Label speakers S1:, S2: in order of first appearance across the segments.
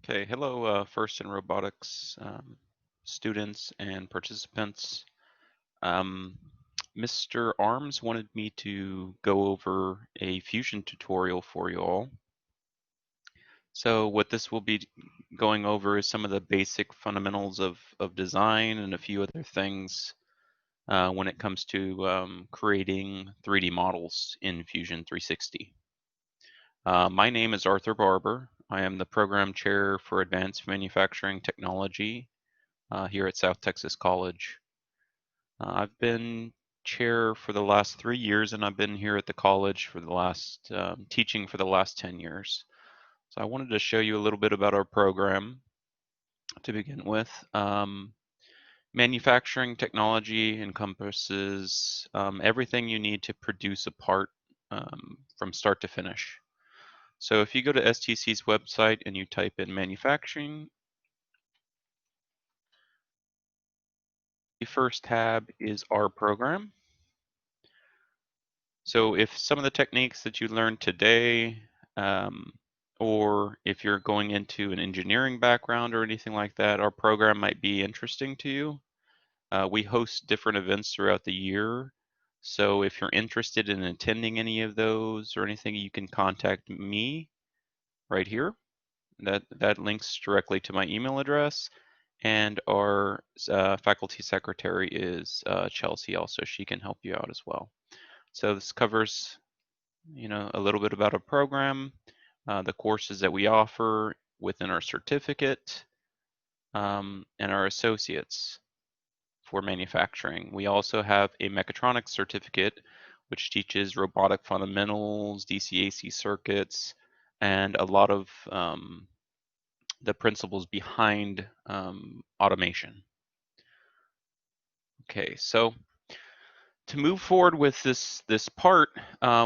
S1: Okay, hello, first in robotics students and participants. Um, Mr. Arms wanted me to go over a Fusion tutorial for you all. So what this will be going over is some of the basic fundamentals of design and a few other things when it comes to creating 3D models in Fusion 360. My name is Arthur Barber. I am the program chair for Advanced Manufacturing Technology here at South Texas College. I've been chair for the last 3 years, and I've been here at the college for the last teaching for the last 10 years. So I wanted to show you a little bit about our program to begin with. Manufacturing technology encompasses everything you need to produce a part from start to finish. So if you go to STC's website and you type in manufacturing, the first tab is our program. So if some of the techniques that you learned today, or if you're going into an engineering background or anything like that, our program might be interesting to you. We host different events throughout the year. So if you're interested in attending any of those or anything, you can contact me right here. That links directly to my email address. And our faculty secretary is Chelsea also. She can help you out as well. So this covers, a little bit about our program, the courses that we offer within our certificate, and our associates for manufacturing. We also have a mechatronics certificate, which teaches robotic fundamentals, DC-AC circuits, and a lot of the principles behind automation. Okay, so to move forward with this part,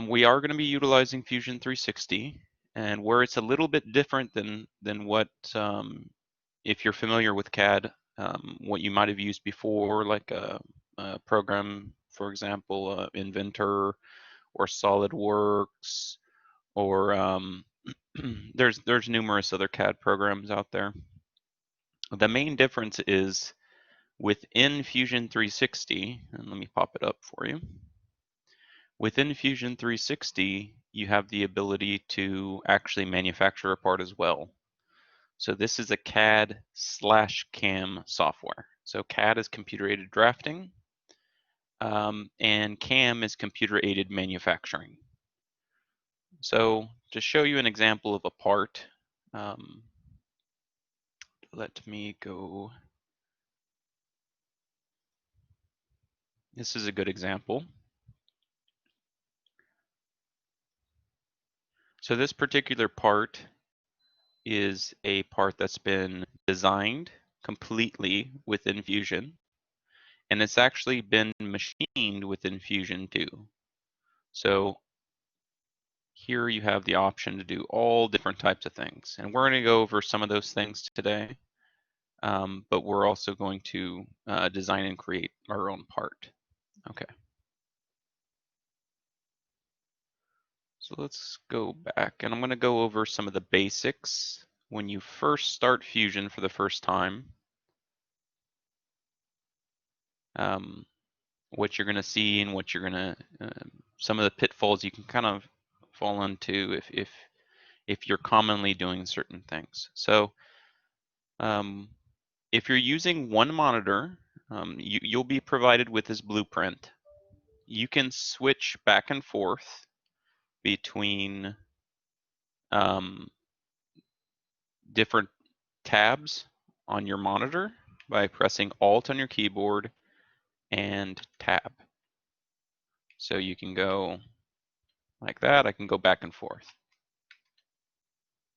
S1: we are going to be utilizing Fusion 360, and where it's a little bit different than what, if you're familiar with CAD, what you might have used before, like a program, for example, Inventor or SolidWorks, or there's numerous other CAD programs out there. The main difference is within Fusion 360, and let me pop it up for you. Within Fusion 360, you have the ability to actually manufacture a part as well. So this is a CAD/CAM software. So CAD is computer-aided drafting, and CAM is computer-aided manufacturing. So to show you an example of a part, let me go. This is a good example. So this particular part is a part that's been designed completely within Fusion, and it's actually been machined within Fusion too. So here you have the option to do all different types of things, and we're going to go over some of those things today, but we're also going to design and create our own part. Okay. So let's go back, and I'm going to go over some of the basics when you first start Fusion for the first time. What you're going to see and what you're going to, some of the pitfalls you can kind of fall into if you're commonly doing certain things. So if you're using one monitor, you'll be provided with this blueprint. You can switch back and forth between different tabs on your monitor by pressing Alt on your keyboard and Tab. So you can go like that. I can go back and forth.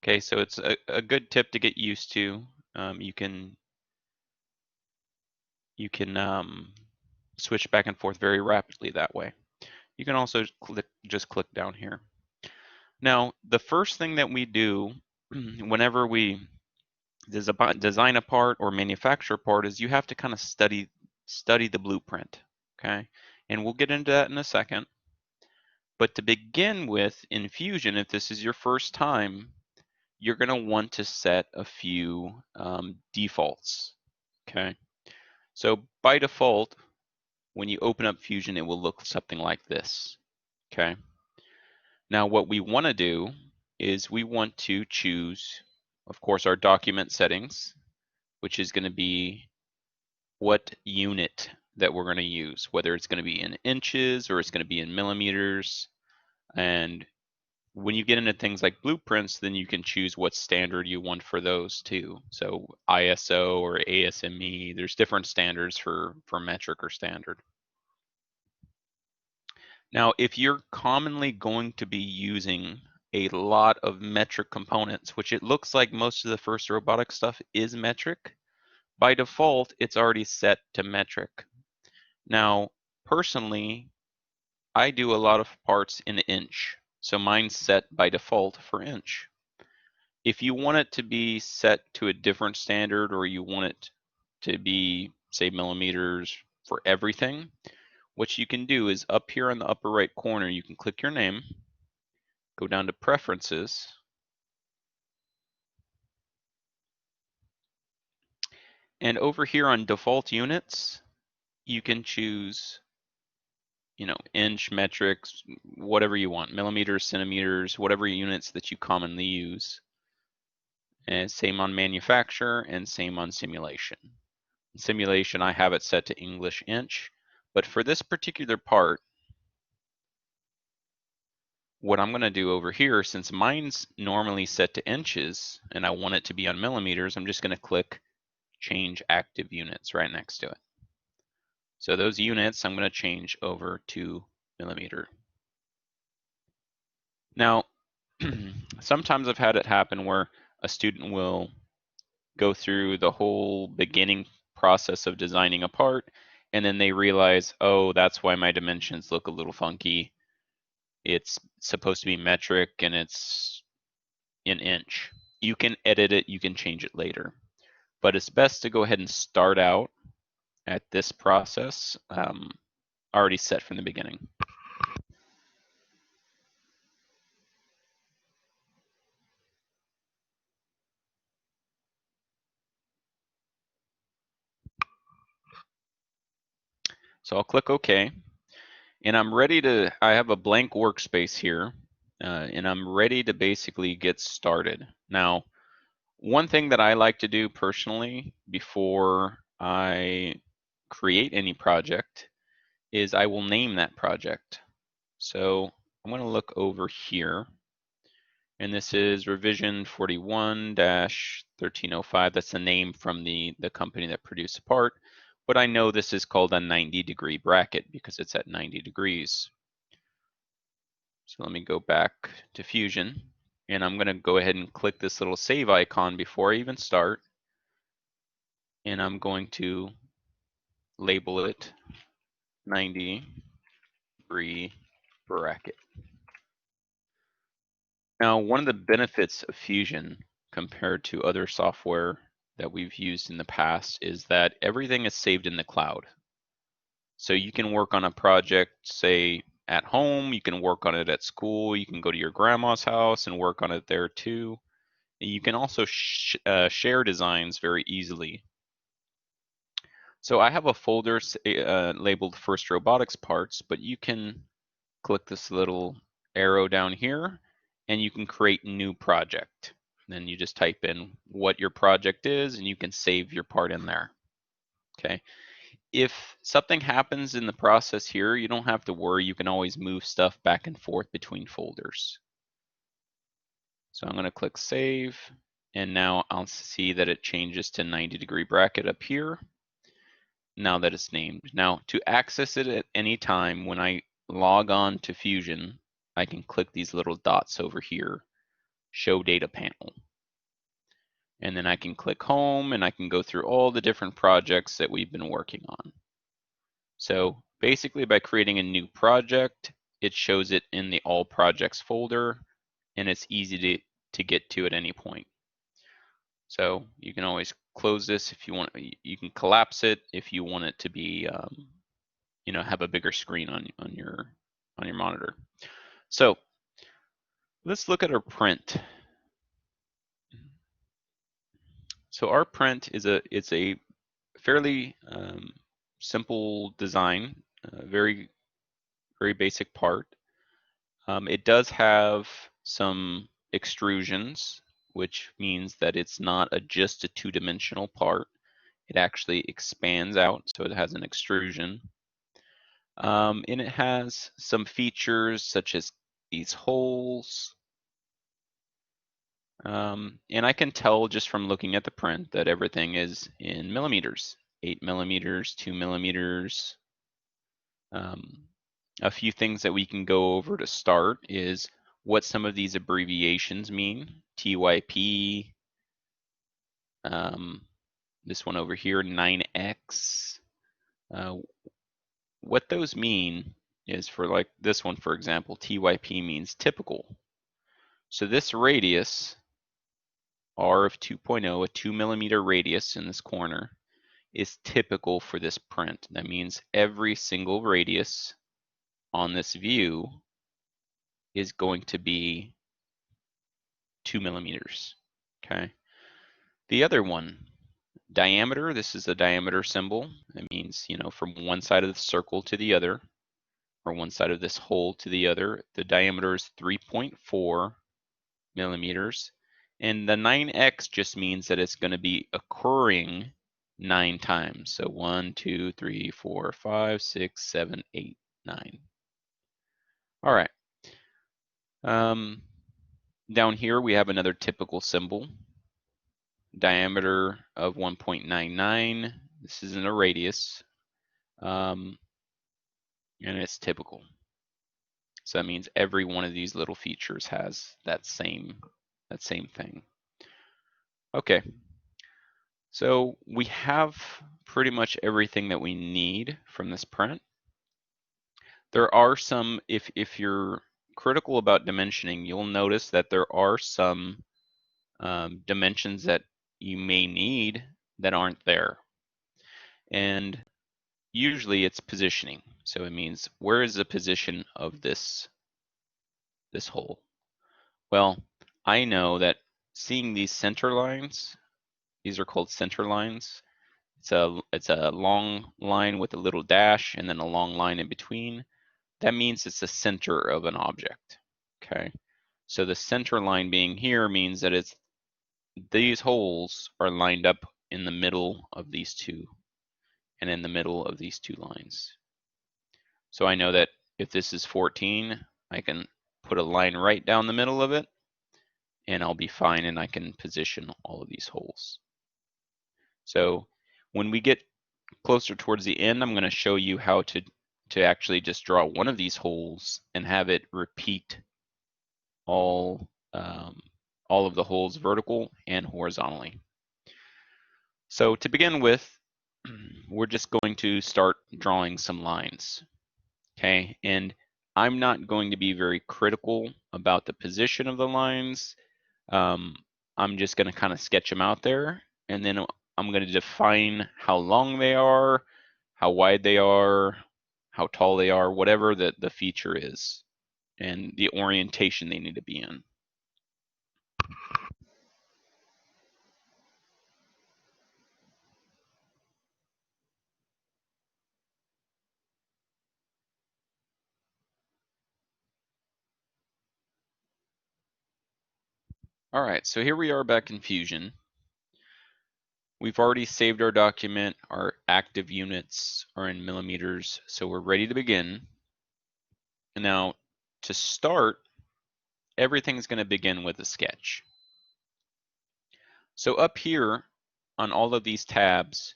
S1: Okay, so it's a good tip to get used to. You can switch back and forth very rapidly that way. You can also just click down here. Now, the first thing that we do whenever we design a part or manufacture a part is you have to kind of study the blueprint, okay? And we'll get into that in a second. But to begin with, in Fusion, if this is your first time, you're going to want to set a few defaults, okay? So by default, when you open up Fusion, it will look something like this, okay? Now what we want to do is we want to choose, of course, our document settings, which is going to be what unit that we're going to use, whether it's going to be in inches or it's going to be in millimeters. And when you get into things like blueprints, then you can choose what standard you want for those too. So ISO or ASME, there's different standards for metric or standard. Now, if you're commonly going to be using a lot of metric components, which it looks like most of the first robotic stuff is metric, by default, it's already set to metric. Now, personally, I do a lot of parts in inch, so mine's set by default for inch. If you want it to be set to a different standard, or you want it to be, say, millimeters for everything, what you can do is up here in the upper right corner, you can click your name, go down to Preferences, and over here on Default Units, you can choose, you know, inch, metrics, whatever you want, millimeters, centimeters, whatever units that you commonly use. And same on manufacture and same on simulation. In simulation, I have it set to English inch, but for this particular part, what I'm going to do over here, since mine's normally set to inches and I want it to be on millimeters, I'm just going to click Change Active Units right next to it. So those units I'm going to change over to millimeter. Now, sometimes I've had it happen where a student will go through the whole beginning process of designing a part, and then they realize, oh, that's why my dimensions look a little funky. It's supposed to be metric and it's in inch. You can edit it, you can change it later. But it's best to go ahead and start out at this process already set from the beginning. So I'll click OK. And I'm ready to, I have a blank workspace here, and I'm ready to basically get started. Now, one thing that I like to do personally before I create any project is I will name that project. So I'm going to look over here, and this is revision 41-1305. That's the name from the company that produced the part. But I know this is called a 90-degree bracket because it's at 90 degrees. So let me go back to Fusion, and I'm going to go ahead and click this little save icon before I even start. And I'm going to label it 90-degree bracket. Now, one of the benefits of Fusion compared to other software that we've used in the past is that everything is saved in the cloud. So you can work on a project, say, at home, you can work on it at school, you can go to your grandma's house and work on it there too. And you can also share designs very easily. So I have a folder labeled First Robotics Parts, but you can click this little arrow down here and you can create new project. Then you just type in what your project is and you can save your part in there. Okay. If something happens in the process here, you don't have to worry. You can always move stuff back and forth between folders. So I'm going to click Save, and now I'll see that it changes to 90-degree bracket up here, now that it's named. Now, to access it at any time, when I log on to Fusion, I can click these little dots over here, Show Data Panel. And then I can click Home, and I can go through all the different projects that we've been working on. So basically, by creating a new project, it shows it in the All Projects folder, and it's easy to get to at any point. So you can always close this if you want. You can collapse it if you want it to be, you know, have a bigger screen on your monitor. So let's look at our print. So our print is a fairly simple design, very basic part. It does have some extrusions, which means that it's not just a two-dimensional part. It actually expands out, so it has an extrusion. And it has some features such as these holes. And I can tell just from looking at the print that everything is in millimeters, 8 millimeters, 2 millimeters. A few things that we can go over to start is what some of these abbreviations mean. TYP, this one over here, 9X. What those mean is, for like this one, for example, TYP means typical. So this radius, R of 2.0, a 2 millimeter radius in this corner, is typical for this print. That means every single radius on this view is going to be 2 millimeters, okay? The other one, diameter, this is a diameter symbol. It means, you know, from one side of the circle to the other, or one side of this hole to the other. The diameter is 3.4 millimeters. And the 9x just means that it's going to be occurring 9 times. So 1, 2, 3, 4, 5, 6, 7, 8, 9. All right. Down here we have another typical symbol. Diameter of 1.99. This isn't a radius. And it's typical. So that means every one of these little features has that same thing. Okay. So we have pretty much everything that we need from this print. There are some, if you're critical about dimensioning, you'll notice that there are some dimensions that you may need that aren't there. And usually it's positioning. So it means, where is the position of this hole? Well, I know that seeing these center lines, these are called center lines. It's a long line with a little dash and then a long line in between. That means it's the center of an object, okay? So the center line being here means that these holes are lined up in the middle of these two and in the middle of these two lines. So I know that if this is 14, I can put a line right down the middle of it and I'll be fine, and I can position all of these holes. So when we get closer towards the end, I'm going to show you how to actually just draw one of these holes and have it repeat all of the holes vertical and horizontally. So to begin with, we're just going to start drawing some lines, okay? And I'm not going to be very critical about the position of the lines. I'm just going to kind of sketch them out there, and then I'm going to define how long they are, how wide they are, how tall they are, whatever the feature is, and the orientation they need to be in. All right, so here we are back in Fusion. We've already saved our document. Our active units are in millimeters, so we're ready to begin. And now, to start, everything's going to begin with a sketch. So up here on all of these tabs,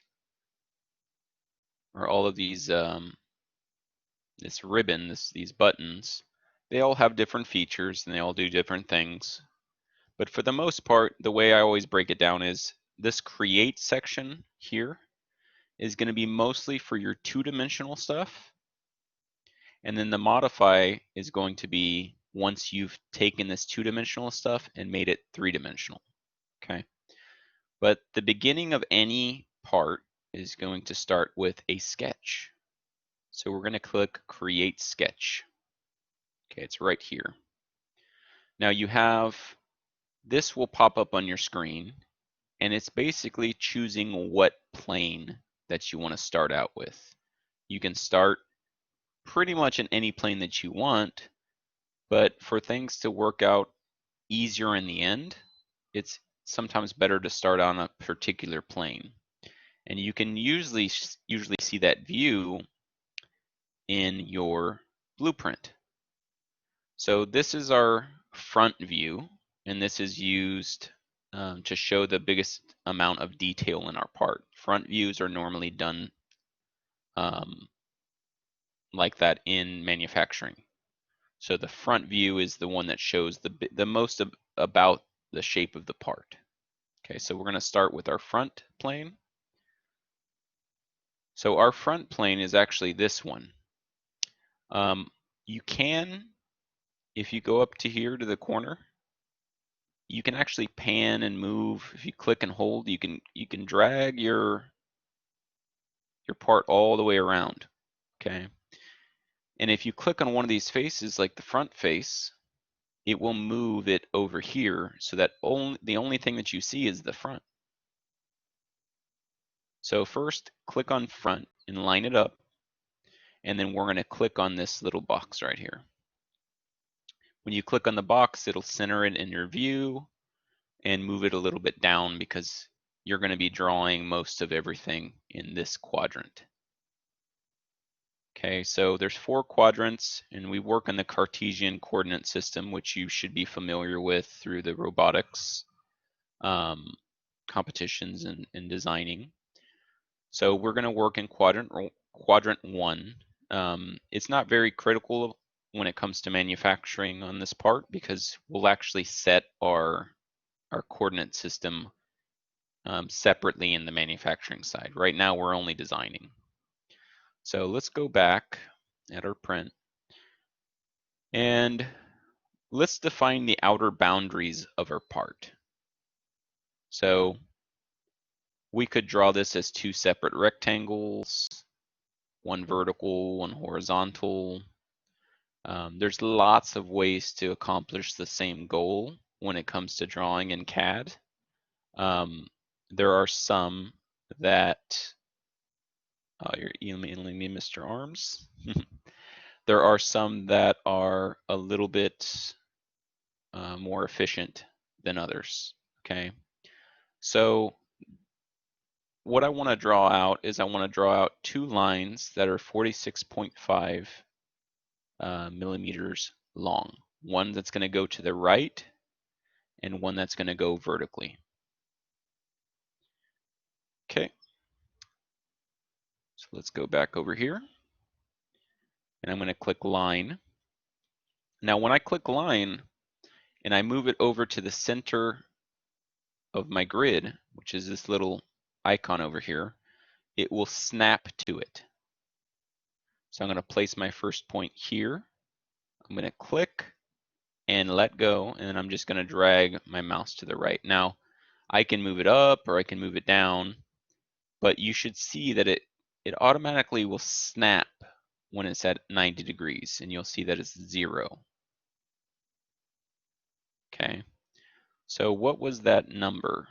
S1: or all of these, this ribbon, these buttons, they all have different features and they all do different things. But for the most part, the way I always break it down is this create section here is going to be mostly for your two-dimensional stuff. And then the modify is going to be once you've taken this two-dimensional stuff and made it three-dimensional, okay? But the beginning of any part is going to start with a sketch. So we're going to click Create Sketch. Okay, it's right here. Now you have, this will pop up on your screen, and it's basically choosing what plane that you want to start out with. You can start pretty much in any plane that you want, but for things to work out easier in the end, it's sometimes better to start on a particular plane. And you can usually see that view in your blueprint. So this is our front view, and this is used to show the biggest amount of detail in our part. Front views are normally done like that in manufacturing. So the front view is the one that shows the most about the shape of the part. Okay, so we're going to start with our front plane. So our front plane is actually this one. You can, if you go up to here to the corner, you can actually pan and move. If you click and hold, you can drag your part all the way around. Okay. And if you click on one of these faces, like the front face, it will move it over here so that the only thing that you see is the front. So first, click on front and line it up, and then we're going to click on this little box right here. When you click on the box, it'll center it in your view and move it a little bit down because you're going to be drawing most of everything in this quadrant. Okay, so there's 4 quadrants, and we work on the Cartesian coordinate system, which you should be familiar with through the robotics competitions and designing. So we're going to work in quadrant 1. It's not very critical when it comes to manufacturing on this part because we'll actually set our coordinate system separately in the manufacturing side. Right now we're only designing. So let's go back at our print and let's define the outer boundaries of our part. So we could draw this as 2 separate rectangles, one vertical, one horizontal. There's lots of ways to accomplish the same goal when it comes to drawing in CAD. There are some that, you're emailing me, Mr. Arms. There are some that are a little bit more efficient than others, okay? So what I want to draw out is I want to draw out 2 lines that are 46.5 millimeters long. One that's going to go to the right and one that's going to go vertically. Okay, so let's go back over here and I'm going to click line. Now when I click line and I move it over to the center of my grid, which is this little icon over here, it will snap to it. So I'm going to place my first point here. I'm going to click and let go, and then I'm just going to drag my mouse to the right. Now, I can move it up or I can move it down, but you should see that it automatically will snap when it's at 90 degrees, and you'll see that it's 0. Okay, so what was that number?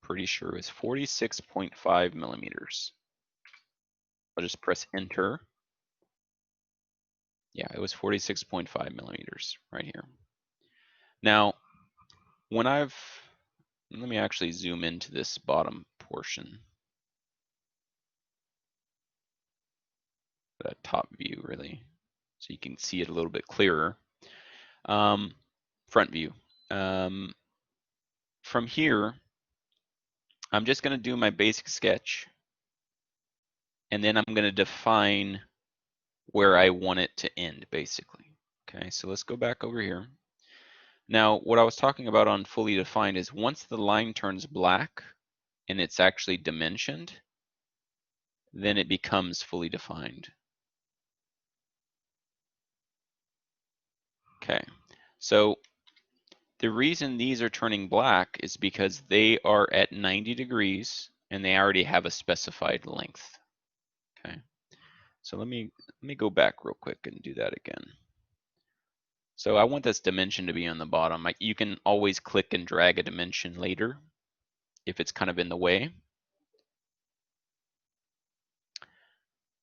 S1: Pretty sure it was 46.5 millimeters. I'll just press enter. Yeah, it was 46.5 millimeters right here. Now, when let me actually zoom into this bottom portion. That top view really, so you can see it a little bit clearer. Front view. From here, I'm just going to do my basic sketch, and then I'm going to define where I want it to end, basically. Okay, so let's go back over here. Now, what I was talking about on fully defined is once the line turns black and it's actually dimensioned, then it becomes fully defined. Okay, so the reason these are turning black is because they are at 90 degrees and they already have a specified length. Okay, so let me go back real quick and do that again. So I want this dimension to be on the bottom. You can always click and drag a dimension later, if it's kind of in the way.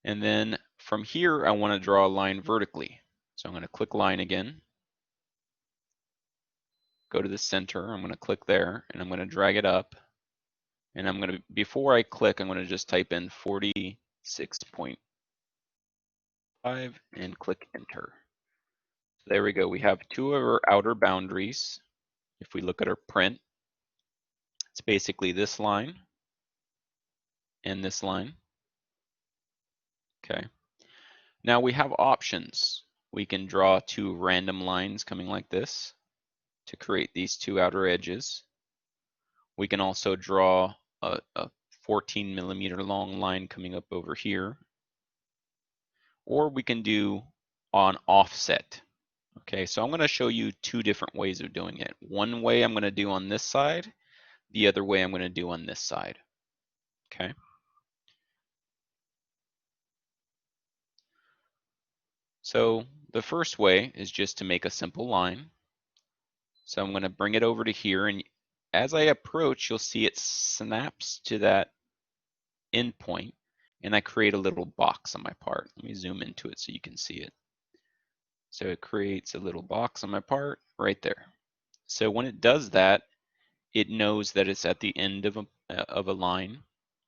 S1: And then from here, I want to draw a line vertically. So I'm going to click line again, go to the center, I'm going to click there, and I'm going to drag it up. And I'm going to, before I click, I'm going to just type in 46.5 and click enter. There we go. We have two of our outer boundaries. If we look at our print, it's basically this line and this line. Okay. Now we have options. We can draw two random lines coming like this to create these two outer edges. We can also draw a 14 millimeter long line coming up over here. Or we can do on offset. Okay, so I'm going to show you two different ways of doing it. One way I'm going to do on this side, the other way I'm going to do on this side. Okay. So the first way is just to make a simple line. So I'm going to bring it over to here, and as I approach, you'll see it snaps to that endpoint, and I create a little box on my part. Let me zoom into it so you can see it. So it creates a little box on my part right there. So when it does that, it knows that it's at the end of a line,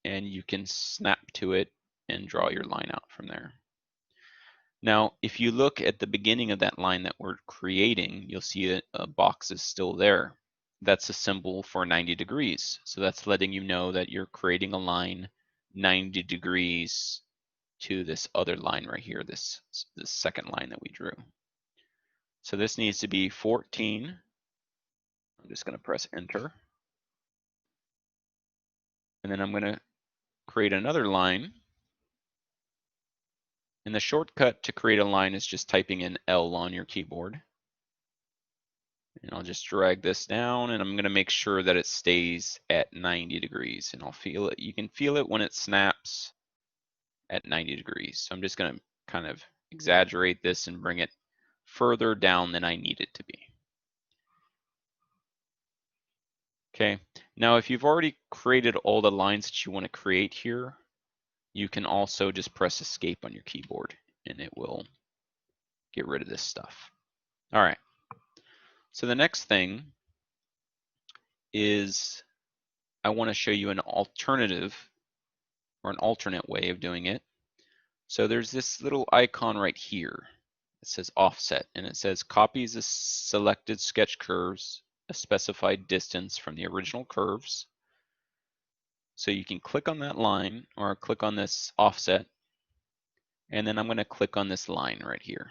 S1: and you can snap to it and draw your line out from there. Now, if you look at the beginning of that line that we're creating, you'll see a box is still there. That's a symbol for 90 degrees. So that's letting you know that you're creating a line 90 degrees to this other line right here, this second line that we drew. So this needs to be 14. I'm just going to press enter. And then I'm going to create another line. And the shortcut to create a line is just typing in L on your keyboard. And I'll just drag this down, and I'm going to make sure that it stays at 90 degrees. And I'll feel it. You can feel it when it snaps at 90 degrees. So I'm just going to kind of exaggerate this and bring it further down than I need it to be. Okay, now if you've already created all the lines that you want to create here, you can also just press escape on your keyboard and it will get rid of this stuff. All right, so the next thing is I want to show you an alternative or an alternate way of doing it. So there's this little icon right here. It says offset, and it says copies the selected sketch curves a specified distance from the original curves. So you can click on that line or click on this offset, and then I'm going to click on this line right here.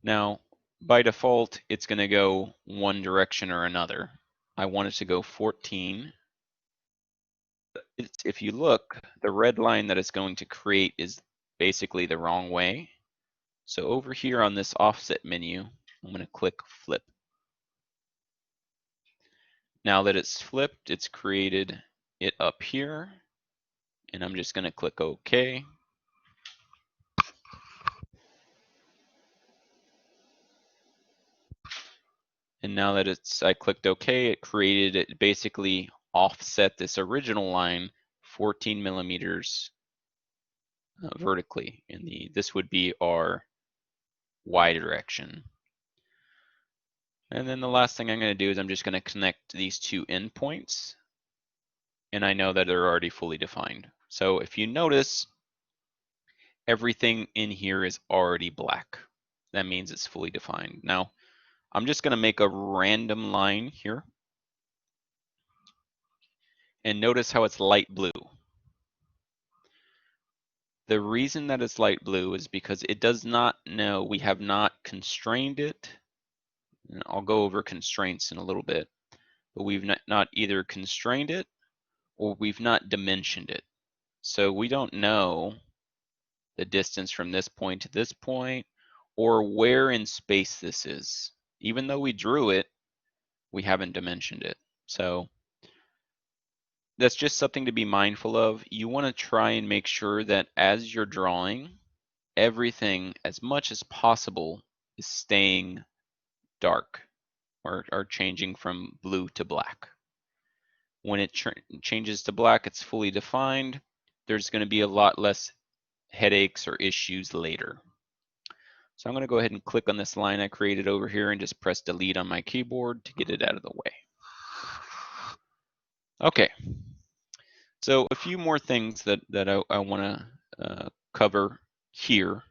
S1: Now, by default, it's going to go one direction or another. I want it to go 14. If you look, the red line that it's going to create is basically the wrong way. So over here on this offset menu, I'm going to click flip. Now that it's flipped, it's created it up here, and I'm just going to click OK. And now that I clicked OK, it created it basically offset this original line 14 millimeters vertically. This would be our Y direction. And then the last thing I'm going to do is I'm just going to connect these two endpoints, and I know that they're already fully defined. So if you notice, everything in here is already black. That means it's fully defined. Now, I'm just going to make a random line here. And notice how it's light blue. The reason that it's light blue is because it does not know, we have not constrained it. And I'll go over constraints in a little bit, but we've not either constrained it or we've not dimensioned it. So we don't know the distance from this point to this point or where in space this is. Even though we drew it, we haven't dimensioned it. So that's just something to be mindful of. You want to try and make sure that as you're drawing, everything as much as possible is staying dark. are changing from blue to black. When it changes to black, it's fully defined. There's going to be a lot less headaches or issues later. So I'm going to go ahead and click on this line I created over here and just press delete on my keyboard to get it out of the way. Okay, so a few more things that I want to cover here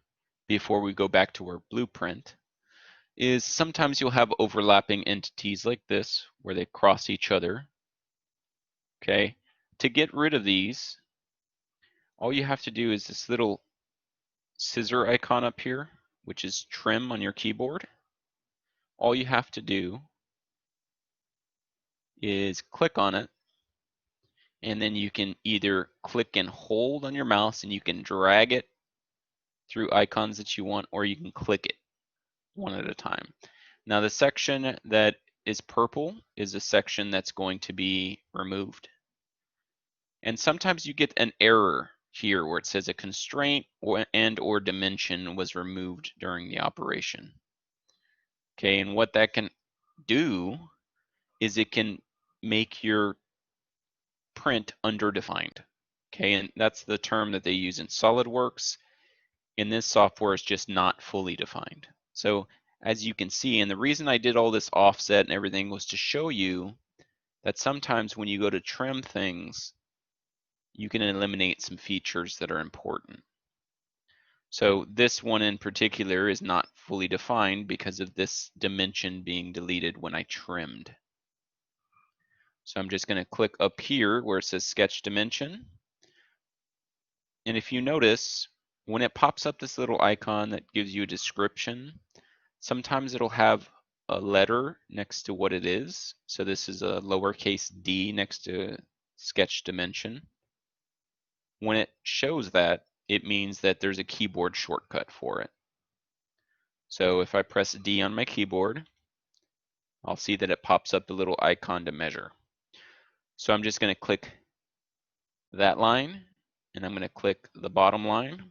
S1: before we go back to our blueprint is sometimes you'll have overlapping entities like this where they cross each other. Okay, to get rid of these, all you have to do is this little scissor icon up here, which is trim on your keyboard. All you have to do is click on it, and then you can either click and hold on your mouse and you can drag it through icons that you want, or you can click it one at a time. Now the section that is purple is a section that's going to be removed. And sometimes you get an error here where it says a constraint or dimension was removed during the operation. Okay, and what that can do is it can make your print underdefined. Okay, and that's the term that they use in SolidWorks. In this software, it's just not fully defined. So as you can see, and the reason I did all this offset and everything was to show you that sometimes when you go to trim things, you can eliminate some features that are important. So this one in particular is not fully defined because of this dimension being deleted when I trimmed. So I'm just going to click up here where it says sketch dimension. And if you notice, when it pops up this little icon that gives you a description, sometimes it'll have a letter next to what it is. So this is a lowercase d next to sketch dimension. When it shows that, it means that there's a keyboard shortcut for it. So if I press D on my keyboard, I'll see that it pops up the little icon to measure. So I'm just going to click that line, and I'm going to click the bottom line,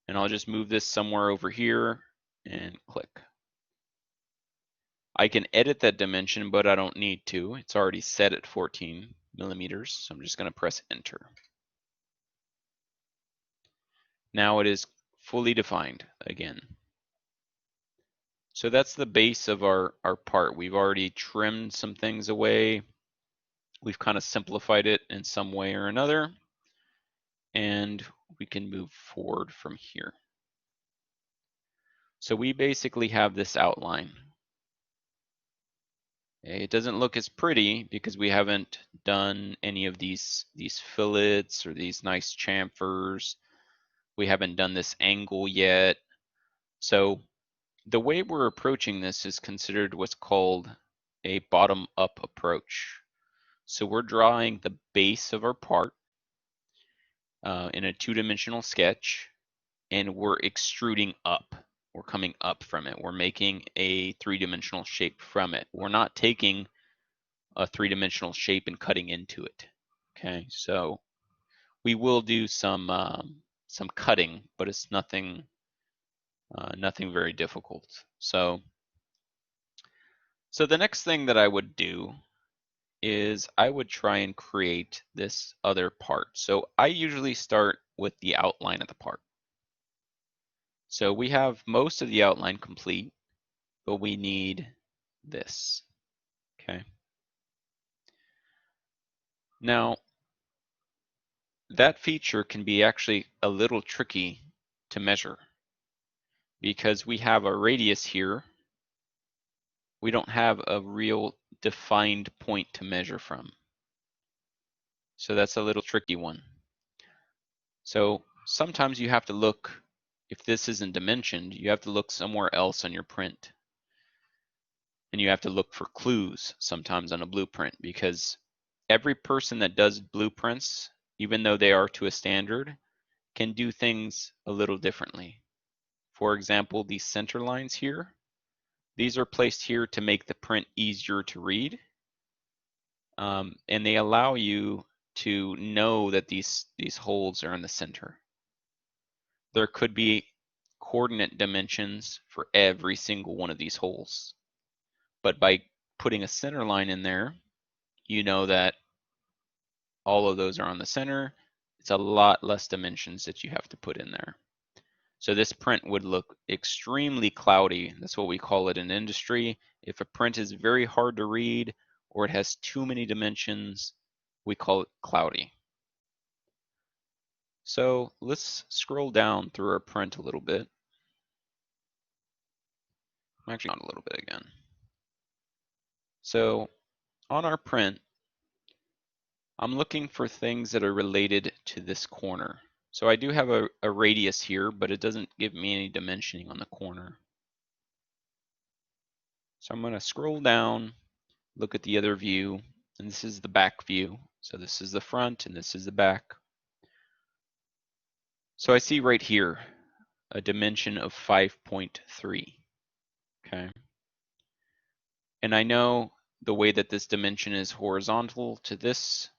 S1: and I'll just move this somewhere over here and click. I can edit that dimension, but I don't need to. It's already set at 14 millimeters, so I'm just going to press enter. Now it is fully defined again. So that's the base of our part. We've already trimmed some things away. We've kind of simplified it in some way or another, and we can move forward from here. So we basically have this outline. It doesn't look as pretty because we haven't done any of these fillets or these nice chamfers. We haven't done this angle yet. So the way we're approaching this is considered what's called a bottom-up approach. So we're drawing the base of our part in a two-dimensional sketch, and we're extruding up. We're coming up from it. We're making a three-dimensional shape from it. We're not taking a three-dimensional shape and cutting into it. Okay, so we will do some cutting, but it's nothing very difficult. So the next thing that I would do is I would try and create this other part. So I usually start with the outline of the part. So we have most of the outline complete, but we need this. Okay. Now, that feature can be actually a little tricky to measure because we have a radius here. We don't have a real defined point to measure from. So that's a little tricky one. So sometimes you have to look, if this isn't dimensioned, you have to look somewhere else on your print. And you have to look for clues sometimes on a blueprint because every person that does blueprints, even though they are to a standard, can do things a little differently. For example, these center lines here, these are placed here to make the print easier to read. And they allow you to know that these holes are in the center. There could be coordinate dimensions for every single one of these holes. But by putting a center line in there, you know that all of those are on the center. It's a lot less dimensions that you have to put in there. So this print would look extremely cloudy. That's what we call it in industry. If a print is very hard to read or it has too many dimensions, we call it cloudy. So let's scroll down through our print a little bit. I'm actually on a little bit again. So on our print, I'm looking for things that are related to this corner. So I do have a radius here, but it doesn't give me any dimensioning on the corner. So I'm going to scroll down, look at the other view, and this is the back view. So this is the front and this is the back. So I see right here a dimension of 5.3. Okay. And I know the way that this dimension is horizontal to this,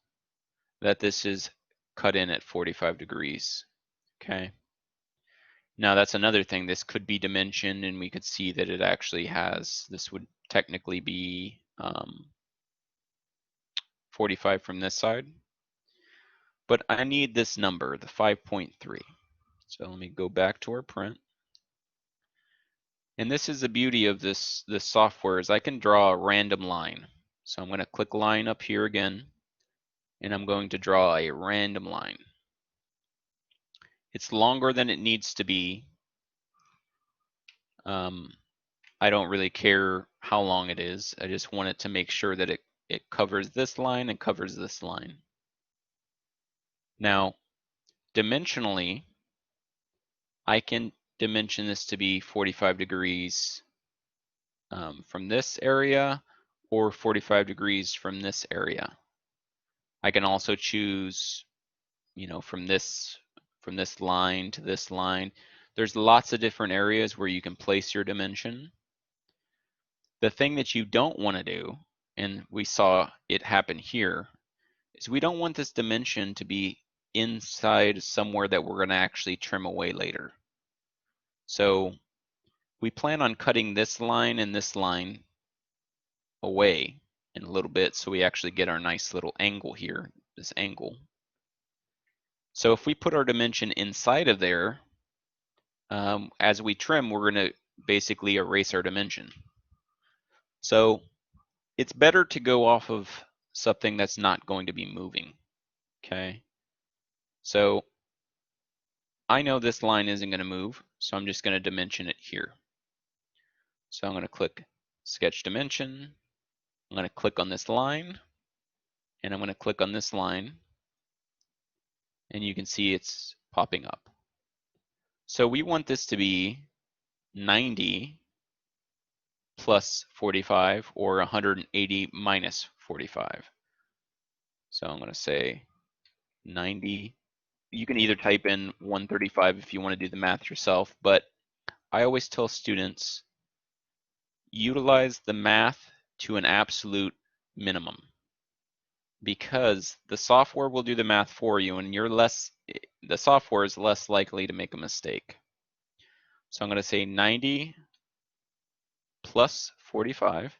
S1: that this is cut in at 45 degrees. Okay. Now that's another thing. This could be dimensioned and we could see that it actually has, this would technically be 45 from this side. But I need this number, the 5.3. So let me go back to our print. And this is the beauty of this software is I can draw a random line. So I'm going to click line up here again, and I'm going to draw a random line. It's longer than it needs to be. I don't really care how long it is. I just want it to make sure that it covers this line and covers this line. Now, dimensionally, I can dimension this to be 45 degrees from this area or 45 degrees from this area. I can also choose, you know, from this line to this line. There's lots of different areas where you can place your dimension. The thing that you don't want to do, and we saw it happen here, is we don't want this dimension to be inside somewhere that we're going to actually trim away later. So we plan on cutting this line and this line away in a little bit so we actually get our nice little angle here, this angle. So if we put our dimension inside of there, as we trim, we're going to basically erase our dimension. So it's better to go off of something that's not going to be moving, okay? So I know this line isn't going to move, so I'm just going to dimension it here. So I'm going to click Sketch Dimension. I'm going to click on this line, and I'm going to click on this line, and you can see it's popping up. So we want this to be 90 plus 45 or 180 minus 45. So I'm going to say 90. You can either type in 135 if you want to do the math yourself, but I always tell students utilize the math to an absolute minimum because the software will do the math for you and the software is less likely to make a mistake. So I'm going to say 90 plus 45.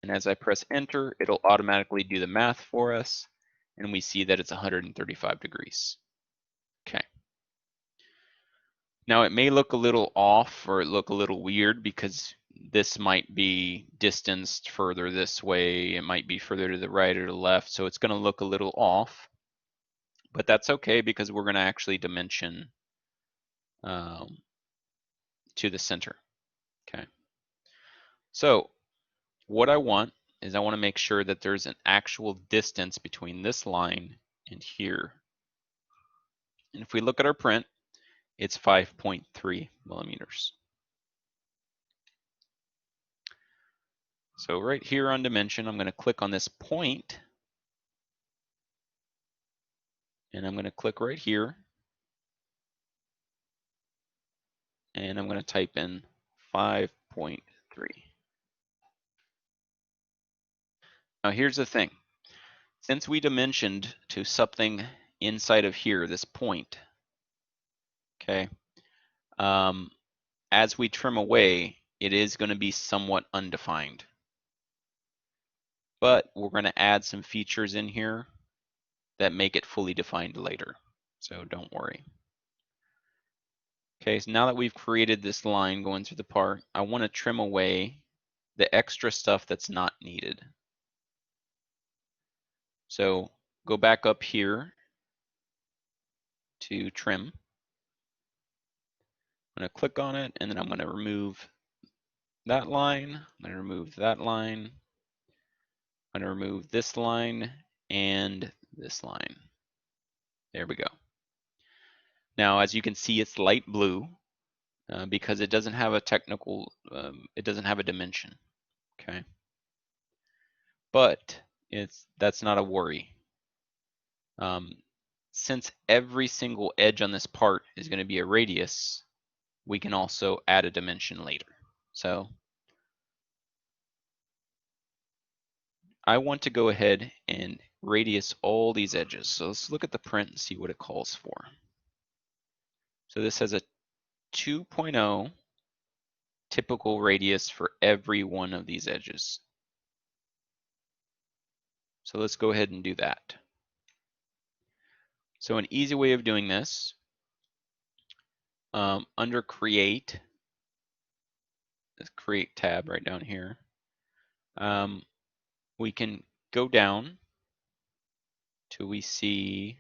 S1: And as I press enter, it'll automatically do the math for us. And we see that it's 135 degrees. Okay. Now it may look a little off or look a little weird because this might be distanced further this way. It might be further to the right or the left. So it's going to look a little off. But that's okay because we're going to actually dimension to the center. Okay. So what I want is I want to make sure that there's an actual distance between this line and here. And if we look at our print, it's 5.3 millimeters. So right here on dimension, I'm going to click on this point, and I'm going to click right here, and I'm going to type in 5.3. Now here's the thing. Since we dimensioned to something inside of here, this point, okay, as we trim away, it is going to be somewhat undefined. But we're going to add some features in here that make it fully defined later. So don't worry. Okay, so now that we've created this line going through the part, I want to trim away the extra stuff that's not needed. So go back up here to trim. I'm going to click on it, and then I'm going to remove that line. I'm going to remove that line. I'm going to remove this line and this line. There we go. Now, as you can see, it's light blue because it doesn't have a technical, it doesn't have a dimension, okay? But that's not a worry. Since every single edge on this part is going to be a radius, we can also add a dimension later. So I want to go ahead and radius all these edges. So let's look at the print and see what it calls for. So this has a 2.0 typical radius for every one of these edges. So let's go ahead and do that. So an easy way of doing this, under Create, this Create tab right down here, we can go down till we see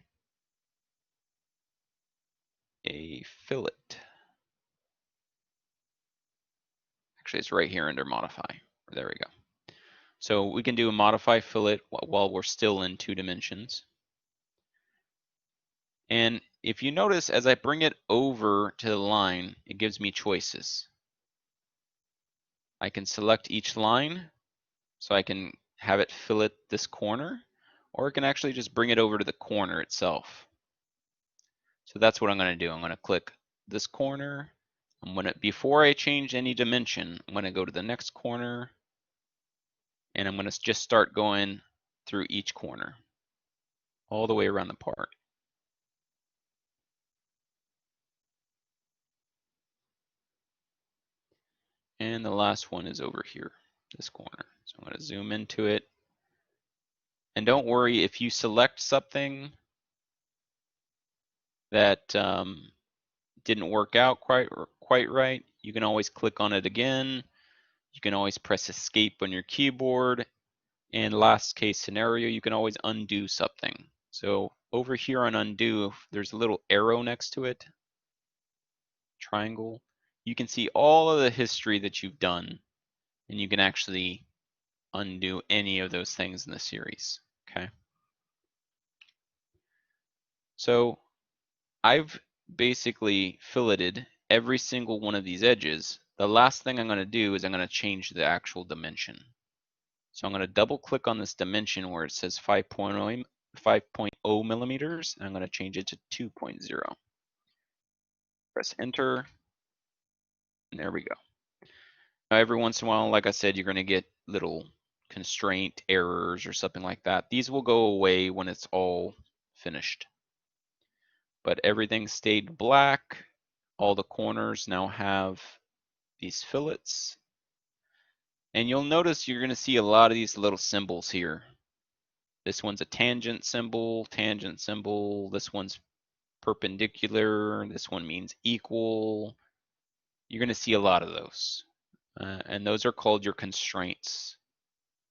S1: a fillet. Actually, it's right here under Modify. There we go. So we can do a Modify Fillet while we're still in 2 dimensions. And if you notice, as I bring it over to the line, it gives me choices. I can select each line, so I can have it fillet this corner, or I can actually just bring it over to the corner itself. So that's what I'm going to do. I'm going to click this corner. Before I change any dimension, I'm going to go to the next corner, and I'm going to just start going through each corner, all the way around the part. And the last one is over here, this corner. So I'm going to zoom into it. And don't worry, if you select something that didn't work out quite right, you can always click on it again. You can always press Escape on your keyboard. And last case scenario, you can always undo something. So over here on Undo, there's a little arrow next to it, triangle. You can see all of the history that you've done, and you can actually undo any of those things in the series, okay? So I've basically filleted every single one of these edges. The last thing I'm going to do is I'm going to change the actual dimension. So I'm going to double click on this dimension where it says 5.0 millimeters, and I'm going to change it to 2.0. Press enter, and there we go. Now, every once in a while, like I said, you're going to get little constraint errors or something like that. These will go away when it's all finished. But everything stayed black. All the corners now have these fillets. And you'll notice you're going to see a lot of these little symbols here. This one's a tangent symbol, tangent symbol. This one's perpendicular. This one means equal. You're going to see a lot of those. And those are called your constraints.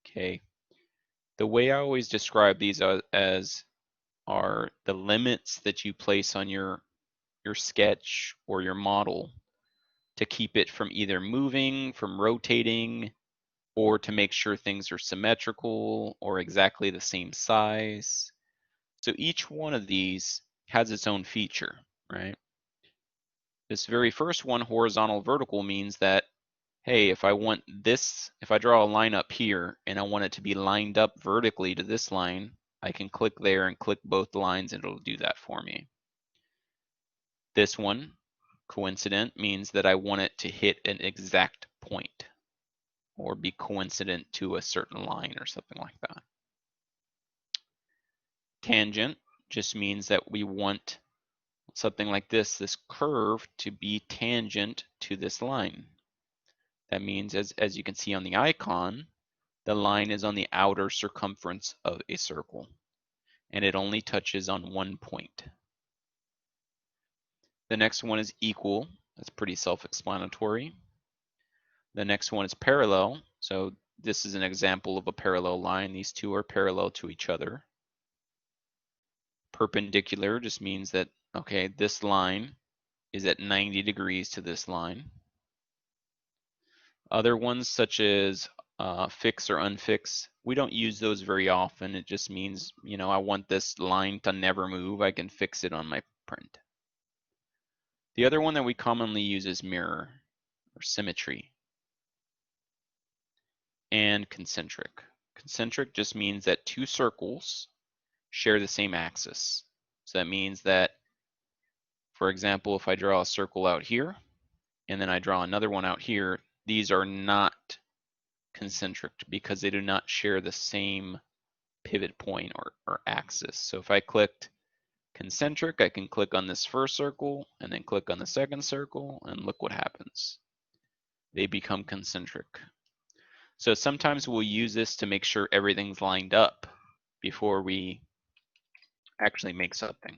S1: Okay. The way I always describe these as are the limits that you place on your sketch or your model to keep it from either moving, from rotating, or to make sure things are symmetrical or exactly the same size. So each one of these has its own feature, right? This very first one, horizontal vertical, means that, hey, if I draw a line up here and I want it to be lined up vertically to this line, I can click there and click both lines and it'll do that for me. This one, coincident, means that I want it to hit an exact point or be coincident to a certain line or something like that. Tangent just means that we want something like this curve to be tangent to this line. That means, as you can see on the icon, the line is on the outer circumference of a circle, and it only touches on one point. The next one is equal. That's pretty self-explanatory. The next one is parallel. So this is an example of a parallel line. These two are parallel to each other. Perpendicular just means that, okay, this line is at 90 degrees to this line. Other ones such as fix or unfix, we don't use those very often. It just means, you know, I want this line to never move. I can fix it on my print. The other one that we commonly use is mirror or symmetry. And concentric. Concentric just means that two circles share the same axis. So that means that, for example, if I draw a circle out here, and then I draw another one out here, these are not concentric because they do not share the same pivot point or axis. So if I clicked concentric, I can click on this first circle and then click on the second circle, and look what happens. They become concentric. So sometimes we'll use this to make sure everything's lined up before we actually make something.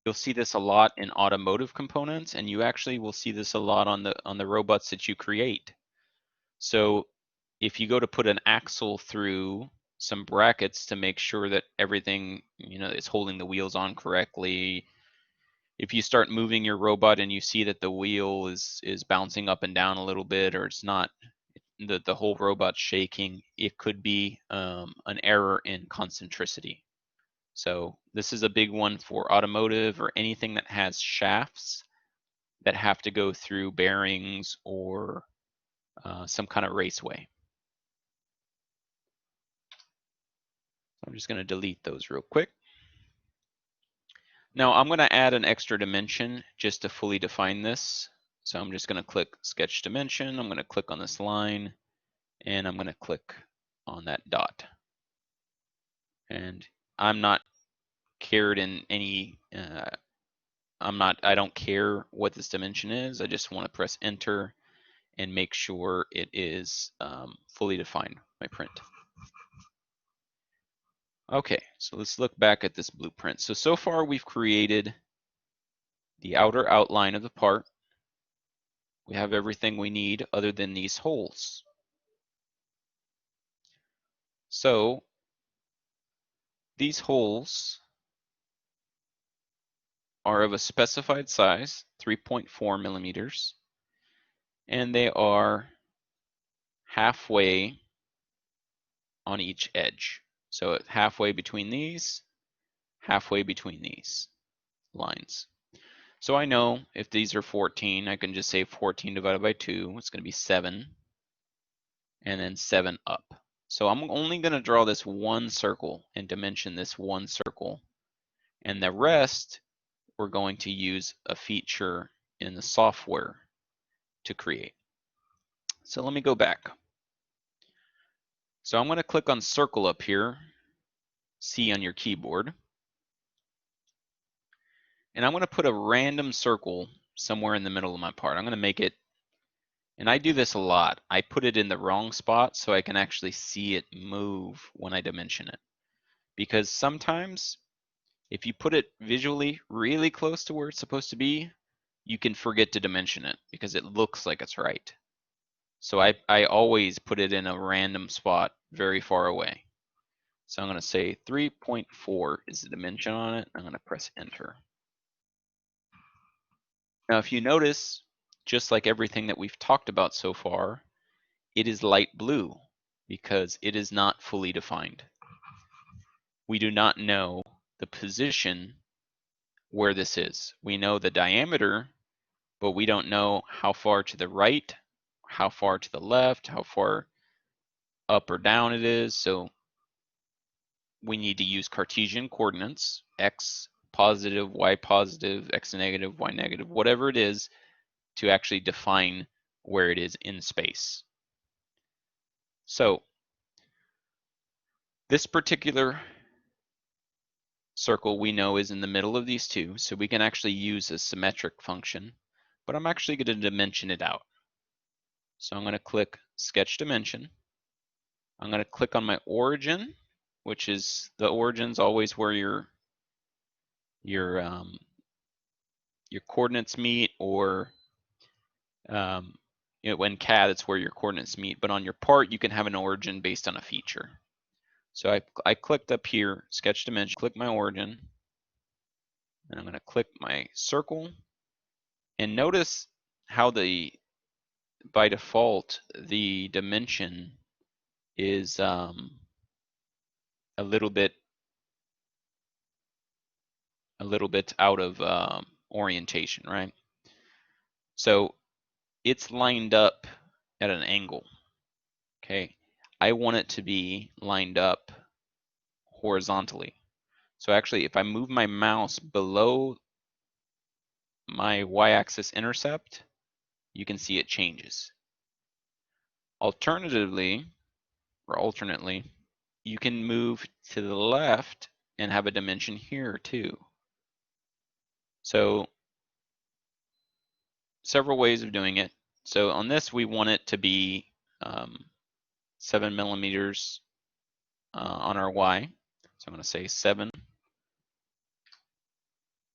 S1: You'll see this a lot in automotive components, and you actually will see this a lot on the robots that you create. So if you go to put an axle through some brackets to make sure that everything, you know, is holding the wheels on correctly, if you start moving your robot and you see that the wheel is bouncing up and down a little bit, or it's not, the whole robot's shaking, it could be an error in concentricity. So this is a big one for automotive or anything that has shafts that have to go through bearings or some kind of raceway. I'm just going to delete those real quick. Now I'm going to add an extra dimension just to fully define this. So I'm just going to click sketch dimension. I'm going to click on this line, and I'm going to click on that dot. And I'm not cared in any, I don't care what this dimension is. I just want to press enter and make sure it is fully defined, my print. Okay, so let's look back at this blueprint. So far we've created the outer outline of the part. We have everything we need other than these holes. So these holes are of a specified size, 3.4 millimeters, and they are halfway on each edge. So halfway between these lines. So I know if these are 14, I can just say 14 divided by 2, it's going to be 7, and then 7 up. So I'm only going to draw this one circle and dimension this one circle, and the rest we're going to use a feature in the software to create. So let me go back. So I'm going to click on circle up here, C on your keyboard, and I'm going to put a random circle somewhere in the middle of my part. I'm going to make it, and I do this a lot, I put it in the wrong spot so I can actually see it move when I dimension it. Because sometimes if you put it visually really close to where it's supposed to be, you can forget to dimension it because it looks like it's right. So I always put it in a random spot very far away. So I'm going to say 3.4 is the dimension on it. I'm going to press enter. Now if you notice, just like everything that we've talked about so far, it is light blue because it is not fully defined. We do not know the position where this is. We know the diameter, but we don't know how far to the right, how far to the left, how far up or down it is. So we need to use Cartesian coordinates, x positive, y positive, x negative, y negative, whatever it is, to actually define where it is in space. So this particular circle we know is in the middle of these two, so we can actually use a symmetric function, but I'm actually going to dimension it out. So I'm going to click Sketch Dimension. I'm going to click on my origin, which is the origin's always where your coordinates meet, or in CAD, it's where your coordinates meet. But on your part, you can have an origin based on a feature. So I clicked up here, Sketch Dimension, click my origin, and I'm going to click my circle. And notice how by default, the dimension is a little bit out of orientation, right? So it's lined up at an angle. Okay, I want it to be lined up horizontally. So actually, if I move my mouse below my y-axis intercept, you can see it changes. Alternately, you can move to the left and have a dimension here too. So several ways of doing it. So on this, we want it to be 7 millimeters on our Y. So I'm going to say 7.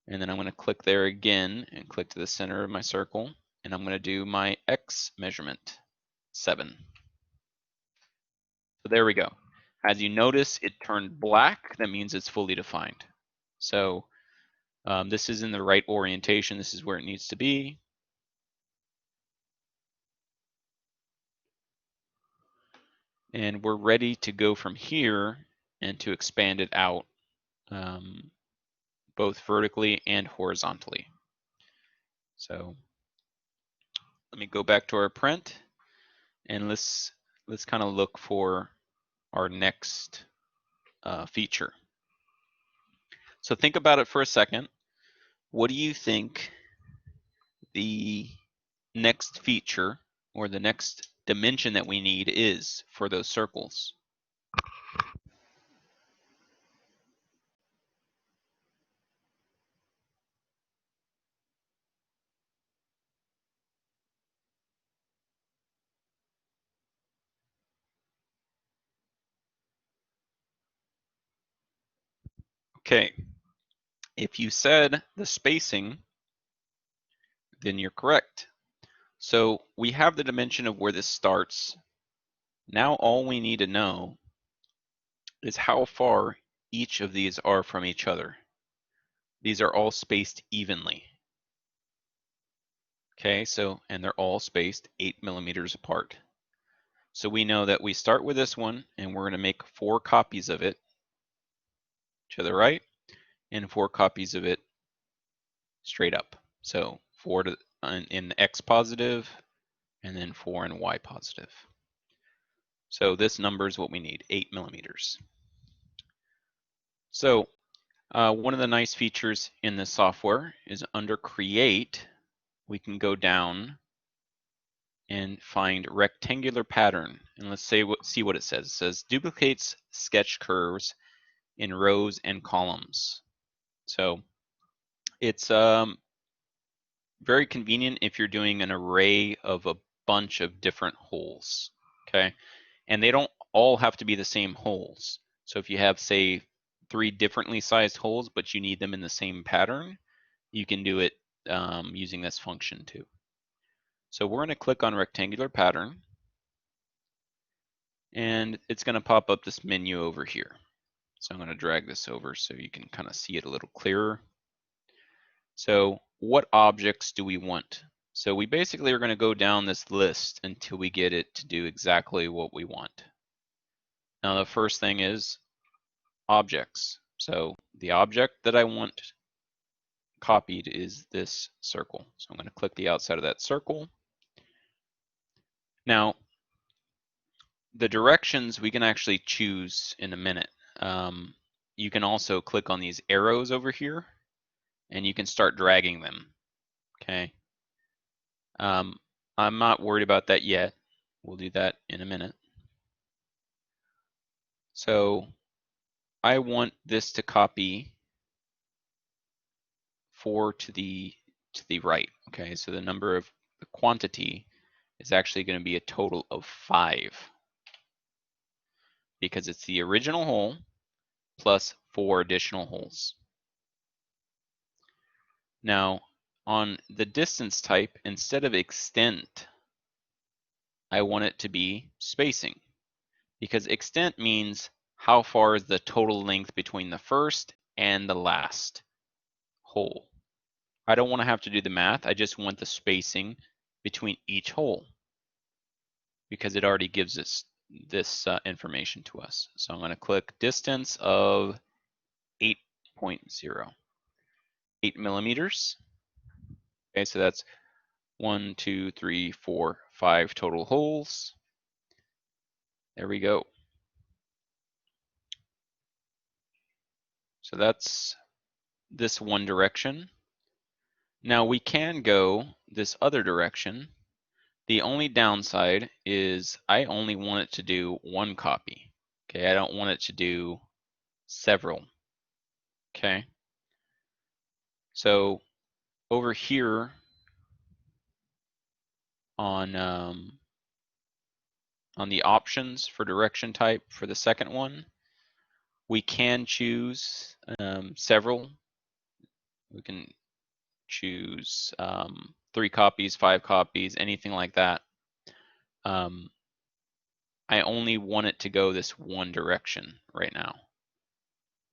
S1: And then I'm going to click there again and click to the center of my circle. And I'm going to do my X measurement, 7. So there we go. As you notice, it turned black. That means it's fully defined. So this is in the right orientation. This is where it needs to be. And we're ready to go from here and to expand it out both vertically and horizontally. So let me go back to our print, and let's kind of look for our next feature. So think about it for a second. What do you think the next feature or the next dimension that we need is for those circles? Okay, if you said the spacing, then you're correct. So we have the dimension of where this starts. Now all we need to know is how far each of these are from each other. These are all spaced evenly. Okay, and they're all spaced 8 millimeters apart. So we know that we start with this one, and we're going to make 4 copies of it to the right, and 4 copies of it straight up. So 4 in X positive, and then 4 in Y positive. So this number is what we need, 8 millimeters. So one of the nice features in this software is under Create, we can go down and find rectangular pattern. And let's see what it says. It says duplicates sketch curves in rows and columns. So it's very convenient if you're doing an array of a bunch of different holes, okay? And they don't all have to be the same holes. So if you have, say, 3 differently sized holes, but you need them in the same pattern, you can do it using this function too. So we're going to click on rectangular pattern, and it's going to pop up this menu over here. So I'm going to drag this over so you can kind of see it a little clearer. So what objects do we want? So we basically are going to go down this list until we get it to do exactly what we want. Now the first thing is objects. So the object that I want copied is this circle. So I'm going to click the outside of that circle. Now the directions we can actually choose in a minute. You can also click on these arrows over here, and you can start dragging them, okay? I'm not worried about that yet. We'll do that in a minute. So I want this to copy 4 to the right, okay? So the number of the quantity is actually going to be a total of 5 because it's the original hole plus 4 additional holes. Now, on the distance type, instead of extent, I want it to be spacing, because extent means how far is the total length between the first and the last hole. I don't want to have to do the math. I just want the spacing between each hole because it already gives us this information to us. So I'm going to click distance of 8.0, 8 millimeters. Okay, so that's 1, 2, 3, 4, 5 total holes. There we go. So that's this one direction. Now we can go this other direction. The only downside is I only want it to do one copy. Okay, I don't want it to do several. Okay. So over here on the options for direction type for the second one, we can choose several. We can choose 3 copies, 5 copies, anything like that. I only want it to go this one direction right now.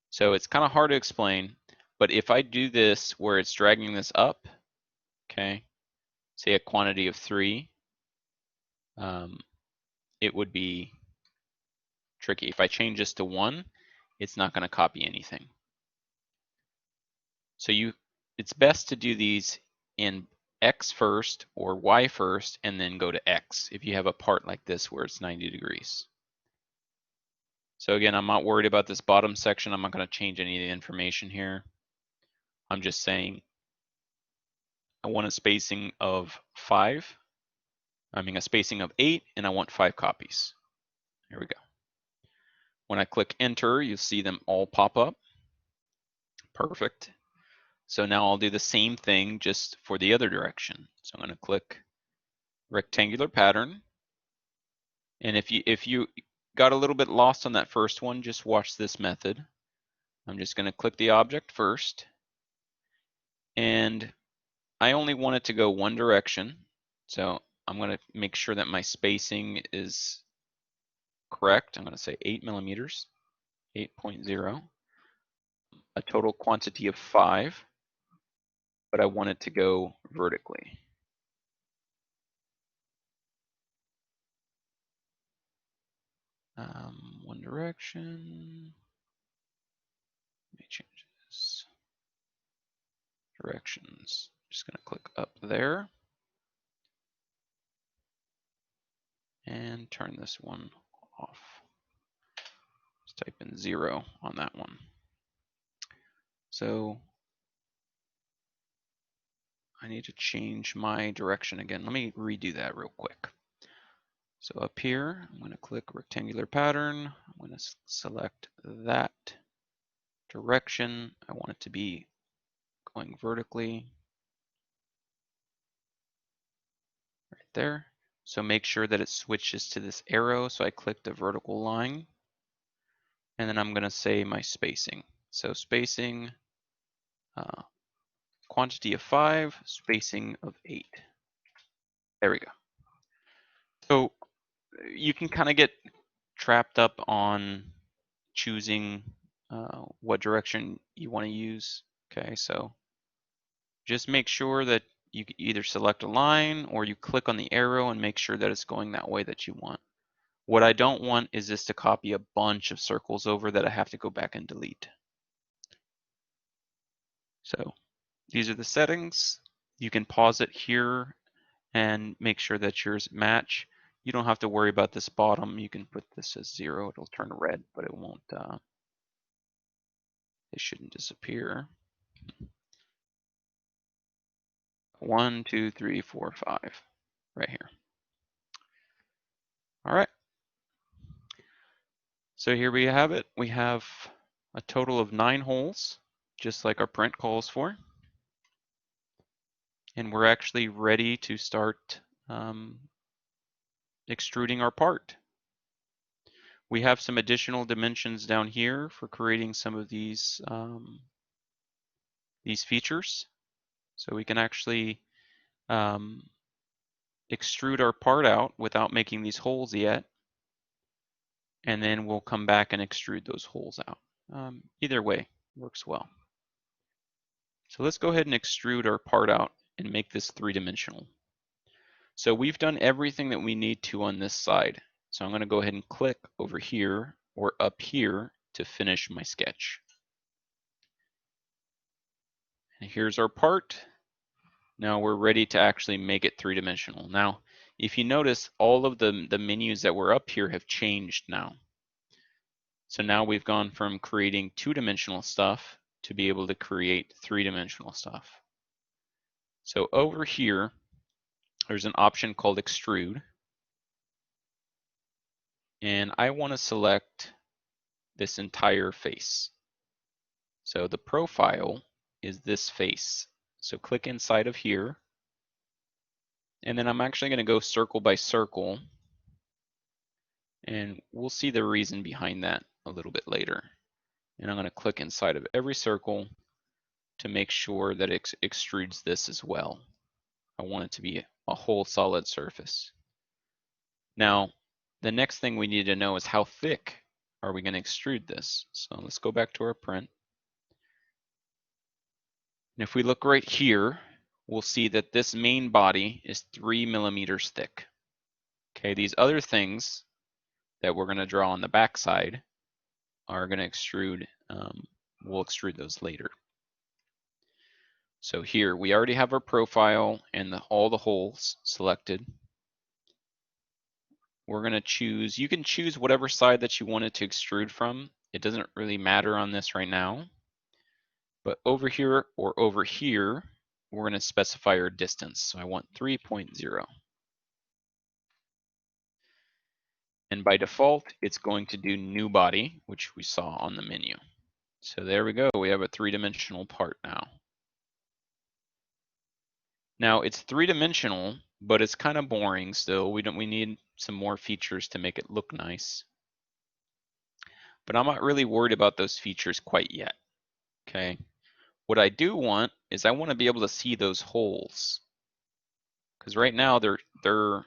S1: So it's kind of hard to explain, but if I do this where it's dragging this up, okay, say a quantity of 3, it would be tricky. If I change this to 1, it's not going to copy anything. So it's best to do these in X first or Y first and then go to X if you have a part like this where it's 90 degrees. So again, I'm not worried about this bottom section. I'm not going to change any of the information here. I'm just saying I want a spacing of 5. I mean a spacing of 8, and I want 5 copies. Here we go. When I click enter, you'll see them all pop up. Perfect. So now I'll do the same thing just for the other direction. So I'm going to click rectangular pattern. And if you got a little bit lost on that first one, just watch this method. I'm just going to click the object first. And I only want it to go one direction. So I'm going to make sure that my spacing is correct. I'm going to say 8 millimeters, 8.0, a total quantity of 5, but I want it to go vertically. One direction. Let me change this. Directions. Just going to click up there and turn this one off. Let's type in 0 on that one. So I need to change my direction again. Let me redo that real quick. So up here, I'm going to click rectangular pattern. I'm going to select that direction. I want it to be going vertically right there. So make sure that it switches to this arrow. So I click the vertical line, and then I'm going to say my spacing. So spacing, quantity of 5, spacing of 8. There we go. So you can kind of get trapped up on choosing what direction you want to use. Okay, so just make sure that you either select a line or you click on the arrow and make sure that it's going that way that you want. What I don't want is this to copy a bunch of circles over that I have to go back and delete. So these are the settings. You can pause it here and make sure that yours match. You don't have to worry about this bottom. You can put this as 0. It'll turn red, but it won't. It shouldn't disappear. 1, 2, 3, 4, 5, right here. All right. So here we have it. We have a total of 9 holes, just like our print calls for. And we're actually ready to start extruding our part. We have some additional dimensions down here for creating some of these features. So we can actually extrude our part out without making these holes yet. And then we'll come back and extrude those holes out. Either way works well. So let's go ahead and extrude our part out and make this three-dimensional. So we've done everything that we need to on this side. So I'm going to go ahead and click over here or up here to finish my sketch. And here's our part. Now we're ready to actually make it three-dimensional. Now, if you notice, all of the menus that were up here have changed now. So now we've gone from creating two-dimensional stuff to be able to create three-dimensional stuff. So over here, there's an option called Extrude. And I want to select this entire face. So the profile is this face. So click inside of here. And then I'm actually going to go circle by circle. And we'll see the reason behind that a little bit later. And I'm going to click inside of every circle to make sure that it extrudes this as well. I want it to be a whole solid surface. Now, the next thing we need to know is how thick are we going to extrude this? So let's go back to our print. And if we look right here, we'll see that this main body is 3 millimeters thick. Okay, these other things that we're going to draw on the back side are going to extrude, we'll extrude those later. So here, we already have our profile and all the holes selected. We're going to choose, you can choose whatever side that you want it to extrude from. It doesn't really matter on this right now. But over here or over here, we're going to specify our distance. So I want 3.0. And by default, it's going to do new body, which we saw on the menu. So there we go. We have a three-dimensional part now. Now it's three-dimensional, but it's kind of boring still. We need some more features to make it look nice. But I'm not really worried about those features quite yet. Okay. What I do want is I want to be able to see those holes. Because right now they're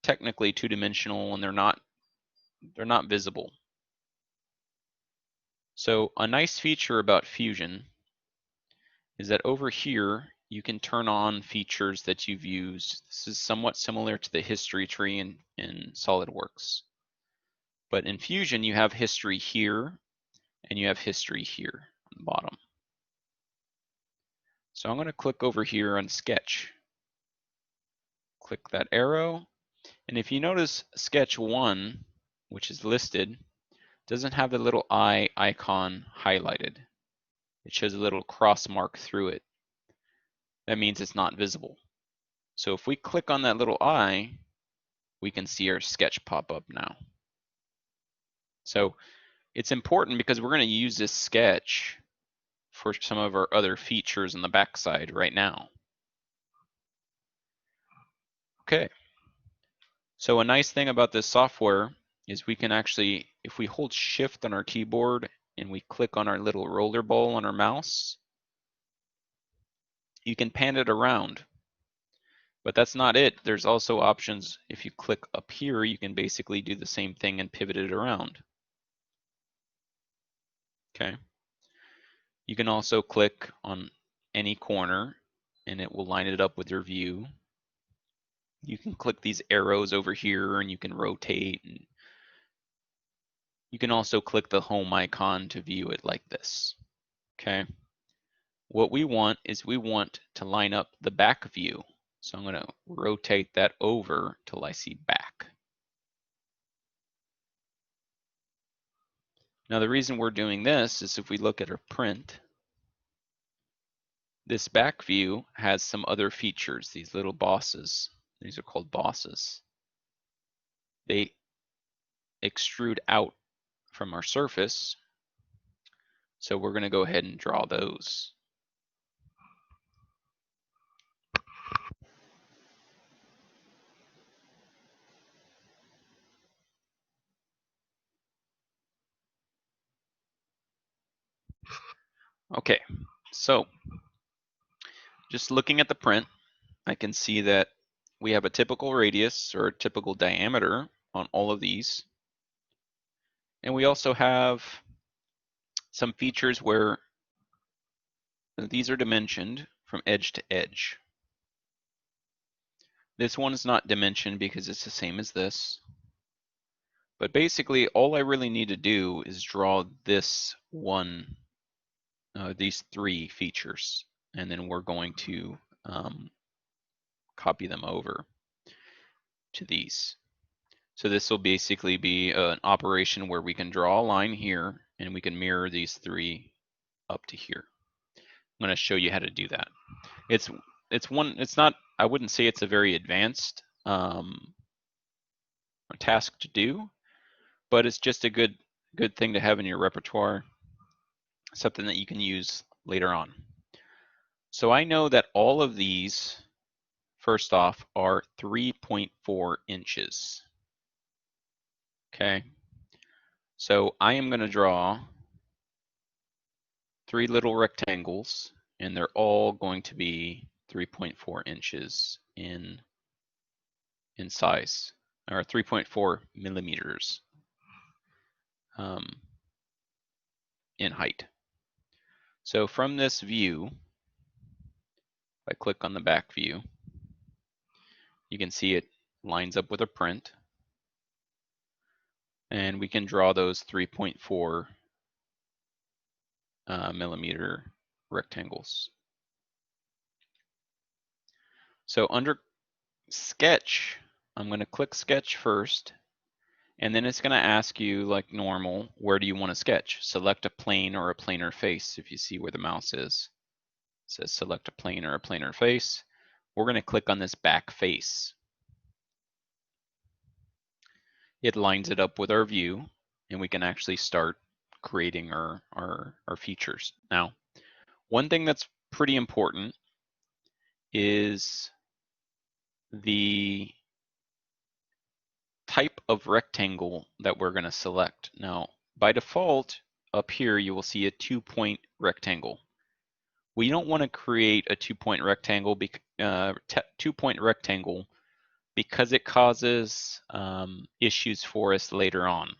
S1: technically two-dimensional and they're not visible. So a nice feature about Fusion is that over here you can turn on features that you've used. This is somewhat similar to the history tree in SolidWorks. But in Fusion you have history here and you have history here on the bottom. So I'm going to click over here on Sketch. Click that arrow. And if you notice Sketch 1, which is listed, doesn't have the little eye icon highlighted. It shows a little cross mark through it. That means it's not visible. So if we click on that little eye, we can see our sketch pop up now. So it's important because we're going to use this sketch for some of our other features on the backside right now. Okay. So a nice thing about this software is we can actually, if we hold Shift on our keyboard and we click on our little roller ball on our mouse, you can pan it around. But that's not it. There's also options. If you click up here, you can basically do the same thing and pivot it around. Okay. You can also click on any corner and it will line it up with your view. You can click these arrows over here and you can rotate. And you can also click the home icon to view it like this. Okay. What we want is we want to line up the back view. So I'm going to rotate that over till I see back. Now the reason we're doing this is if we look at our print, this back view has some other features, these little bosses. These are called bosses. They extrude out from our surface. So we're going to go ahead and draw those. Okay, so just looking at the print, I can see that we have a typical radius or a typical diameter on all of these. And we also have some features where these are dimensioned from edge to edge. This one is not dimensioned because it's the same as this. But basically, all I really need to do is draw this one, these three features, and then we're going to copy them over to these. So this will basically be an operation where we can draw a line here and we can mirror these three up to here. I'm going to show you how to do that. It's not, I wouldn't say it's a very advanced task to do, but it's just a good thing to have in your repertoire, something that you can use later on. So I know that all of these, first off, are 3.4 inches. Okay, so I am going to draw three little rectangles, and they're all going to be 3.4 inches in size, or 3.4 millimeters in height. So from this view, if I click on the back view, you can see it lines up with a print, and we can draw those 3.4 millimeter rectangles. So under sketch, I'm going to click sketch first, and then it's going to ask you, like normal, where do you want to sketch? Select a plane or a planar face. If you see where the mouse is, it says select a plane or a planar face. We're going to click on this back face. It lines it up with our view, and we can actually start creating our features. Now, one thing that's pretty important is the type of rectangle that we're going to select. Now, by default, up here you will see a 2-point rectangle. We don't want to create a 2-point rectangle, because it causes issues for us later on.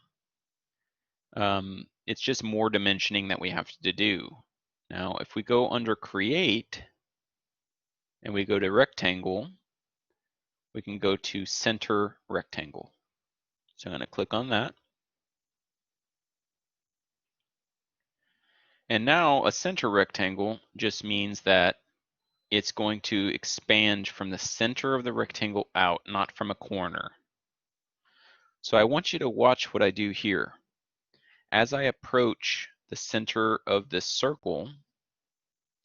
S1: It's just more dimensioning that we have to do. Now, if we go under Create and we go to Rectangle, we can go to Center Rectangle. So I'm going to click on that. And now a center rectangle just means that it's going to expand from the center of the rectangle out, not from a corner. So I want you to watch what I do here. As I approach the center of this circle,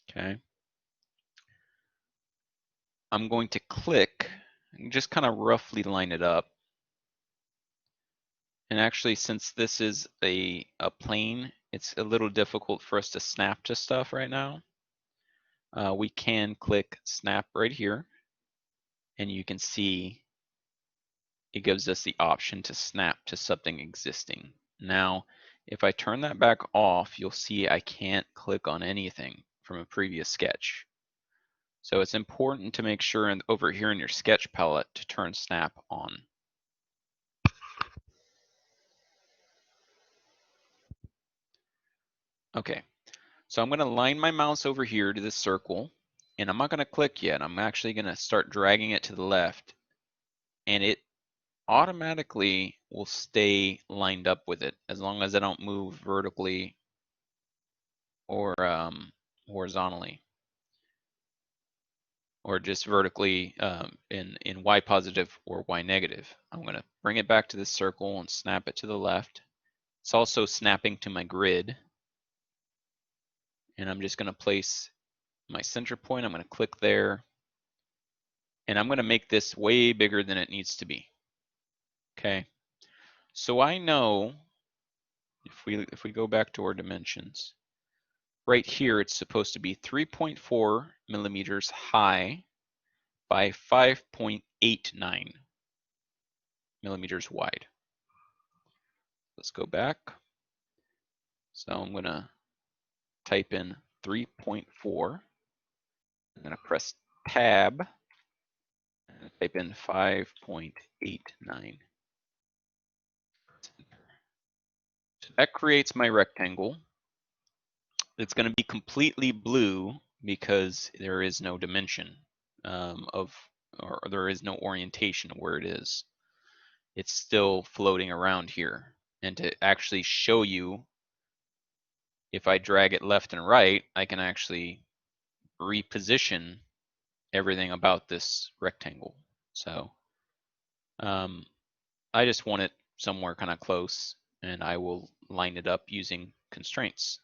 S1: okay, I'm going to click and just kind of roughly line it up. And actually, since this is a plane, it's a little difficult for us to snap to stuff right now. We can click snap right here, and you can see it gives us the option to snap to something existing. Now, if I turn that back off, you'll see I can't click on anything from a previous sketch. So it's important to make sure over here in your sketch palette to turn snap on. Okay, so I'm going to line my mouse over here to this circle, and I'm not going to click yet. I'm actually going to start dragging it to the left, and it automatically will stay lined up with it as long as I don't move vertically or horizontally, or just vertically in Y positive or Y negative. I'm going to bring it back to this circle and snap it to the left. It's also snapping to my grid, and I'm just going to place my center point. I'm going to click there, and I'm going to make this way bigger than it needs to be. Okay, so I know if we go back to our dimensions, right here it's supposed to be 3.4 millimeters high by 5.89 millimeters wide. Let's go back. So I'm going to type in 3.4. I'm going to press Tab and type in 5.89. So that creates my rectangle. It's going to be completely blue because there is no dimension or there is no orientation of where it is. It's still floating around here. And to actually show you, if I drag it left and right, I can actually reposition everything about this rectangle. So I just want it somewhere kind of close, and I will line it up using constraints.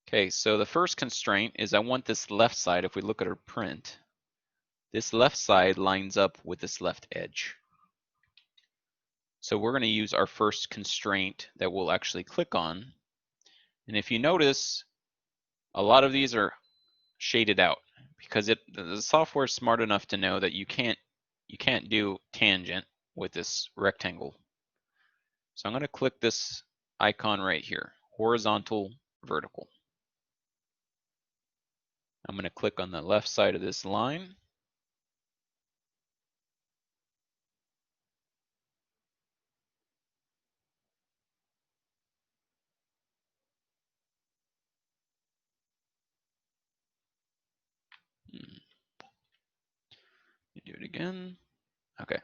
S1: Okay, so the first constraint is I want this left side, if we look at our print, this left side lines up with this left edge. So we're going to use our first constraint that we'll actually click on. And if you notice, a lot of these are shaded out because the software is smart enough to know that you can't do tangent with this rectangle. So I'm going to click this icon right here, horizontal, vertical. I'm going to click on the left side of this line. Do it again. Okay.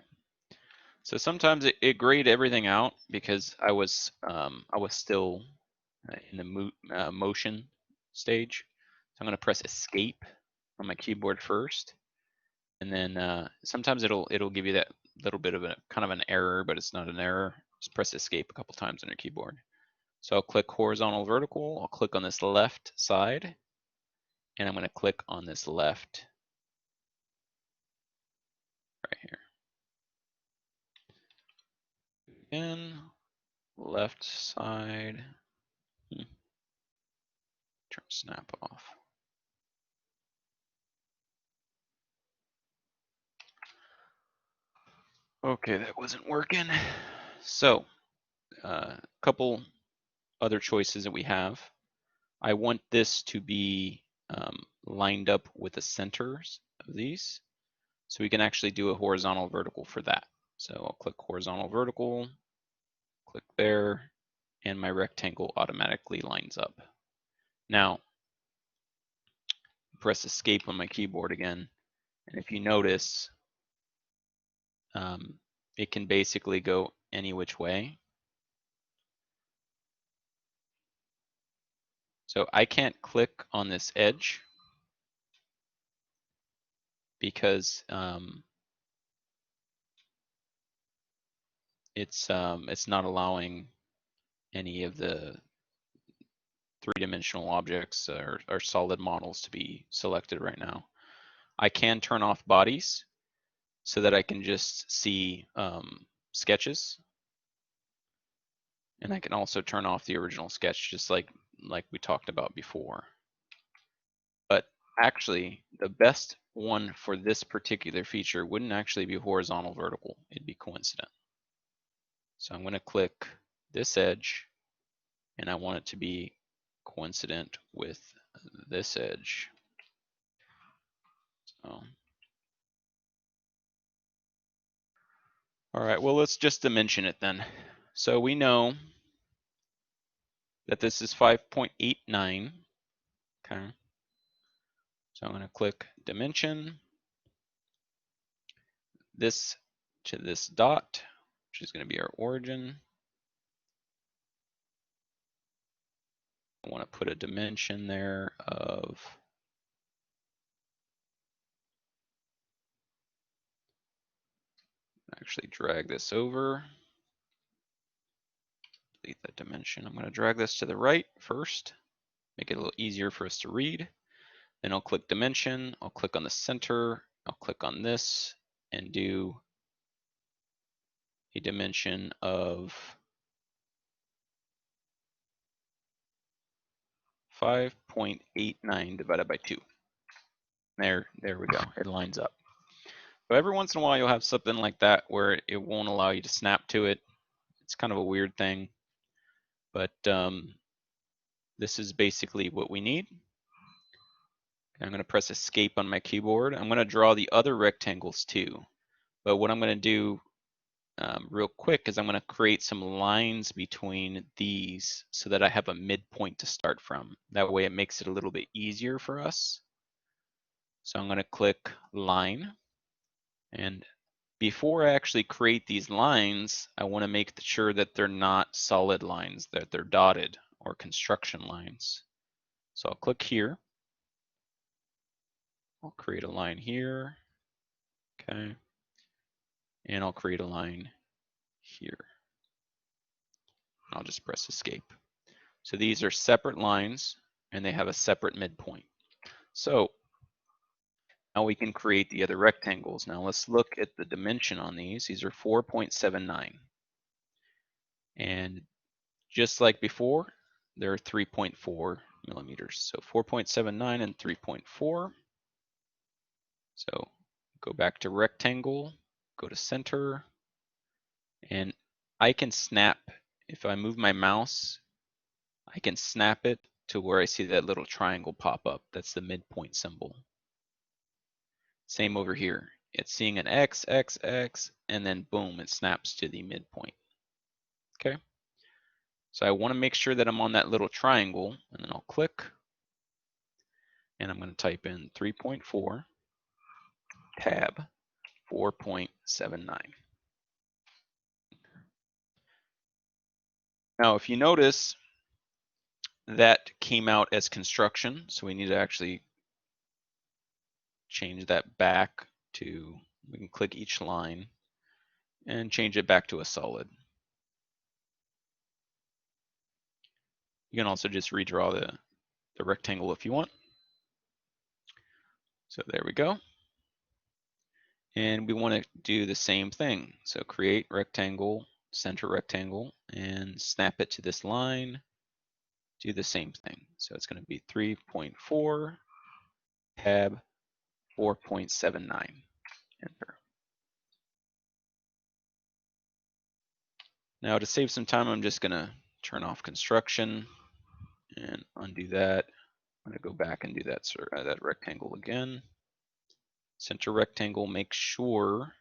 S1: So sometimes it grayed everything out because I was still in the motion stage. So I'm going to press Escape on my keyboard first, and then sometimes it'll give you that little bit of a kind of an error, but it's not an error. Just press Escape a couple times on your keyboard. So I'll click horizontal, vertical. I'll click on this left side, and I'm going to click on this left right here. Again, left side. Turn snap off. Okay, that wasn't working. So, a couple other choices that we have. I want this to be lined up with the centers of these. So we can actually do a horizontal vertical for that. So I'll click horizontal vertical, click there, and my rectangle automatically lines up. Now, press Escape on my keyboard again, and if you notice, it can basically go any which way. So I can't click on this edge because it's not allowing any of the three-dimensional objects or solid models to be selected right now. I can turn off bodies so that I can just see sketches, and I can also turn off the original sketch just like we talked about before. But actually, the best one for this particular feature wouldn't actually be horizontal vertical, it'd be coincident. So I'm going to click this edge, and I want it to be coincident with this edge. So, all right, well, let's just dimension it then. So we know that this is 5.89. Okay. So I'm going to click dimension this to this dot, which is going to be our origin. I want to put a dimension there of actually drag this over. Delete that dimension. I'm going to drag this to the right first, make it a little easier for us to read. Then I'll click dimension, I'll click on the center, I'll click on this and do a dimension of 5.89 divided by 2. There we go, it lines up. So every once in a while you'll have something like that where it won't allow you to snap to it. It's kind of a weird thing, but This is basically what we need. I'm going to press escape on my keyboard. I'm going to draw the other rectangles too. But what I'm going to do real quick is I'm going to create some lines between these so that I have a midpoint to start from. That way it makes it a little bit easier for us. So I'm going to click line. And before I actually create these lines, I want to make sure that they're not solid lines, that they're dotted or construction lines. So I'll click here. I'll create a line here. Okay. And I'll create a line here. I'll just press escape. So these are separate lines and they have a separate midpoint. So now we can create the other rectangles. Now let's look at the dimension on these. These are 4.79. And just like before, they're 3.4 millimeters. So 4.79 and 3.4. So go back to rectangle, go to center, and I can snap, if I move my mouse, I can snap it to where I see that little triangle pop up. That's the midpoint symbol. Same over here. It's seeing an X, X, X, and then boom, it snaps to the midpoint. Okay. So I want to make sure that I'm on that little triangle, and then I'll click, and I'm going to type in 3.4 tab 4.79. Now, if you notice, that came out as construction, so we need to actually change that back to, we can click each line and change it back to a solid. You can also just redraw the rectangle if you want. So there we go. And we want to do the same thing. So create rectangle, center rectangle, and snap it to this line. Do the same thing. So it's going to be 3.4 tab 4.79. Enter. Now to save some time, I'm just going to turn off construction and undo that. I'm going to go back and do that rectangle again. Center rectangle, make sure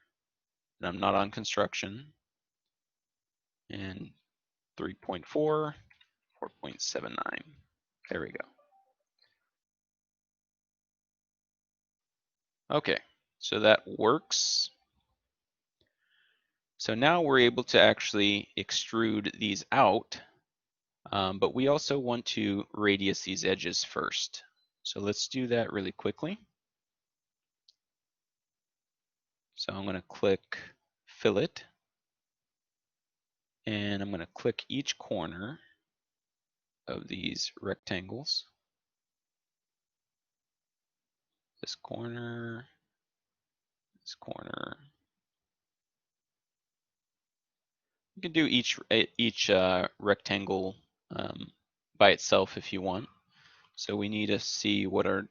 S1: that I'm not on construction. And 3.4, 4.79. There we go. Okay, so that works. So now we're able to actually extrude these out, but we also want to radius these edges first. So let's do that really quickly. So I'm going to click fillet, and I'm going to click each corner of these rectangles. This corner, this corner. You can do each rectangle by itself if you want. So we need to see what our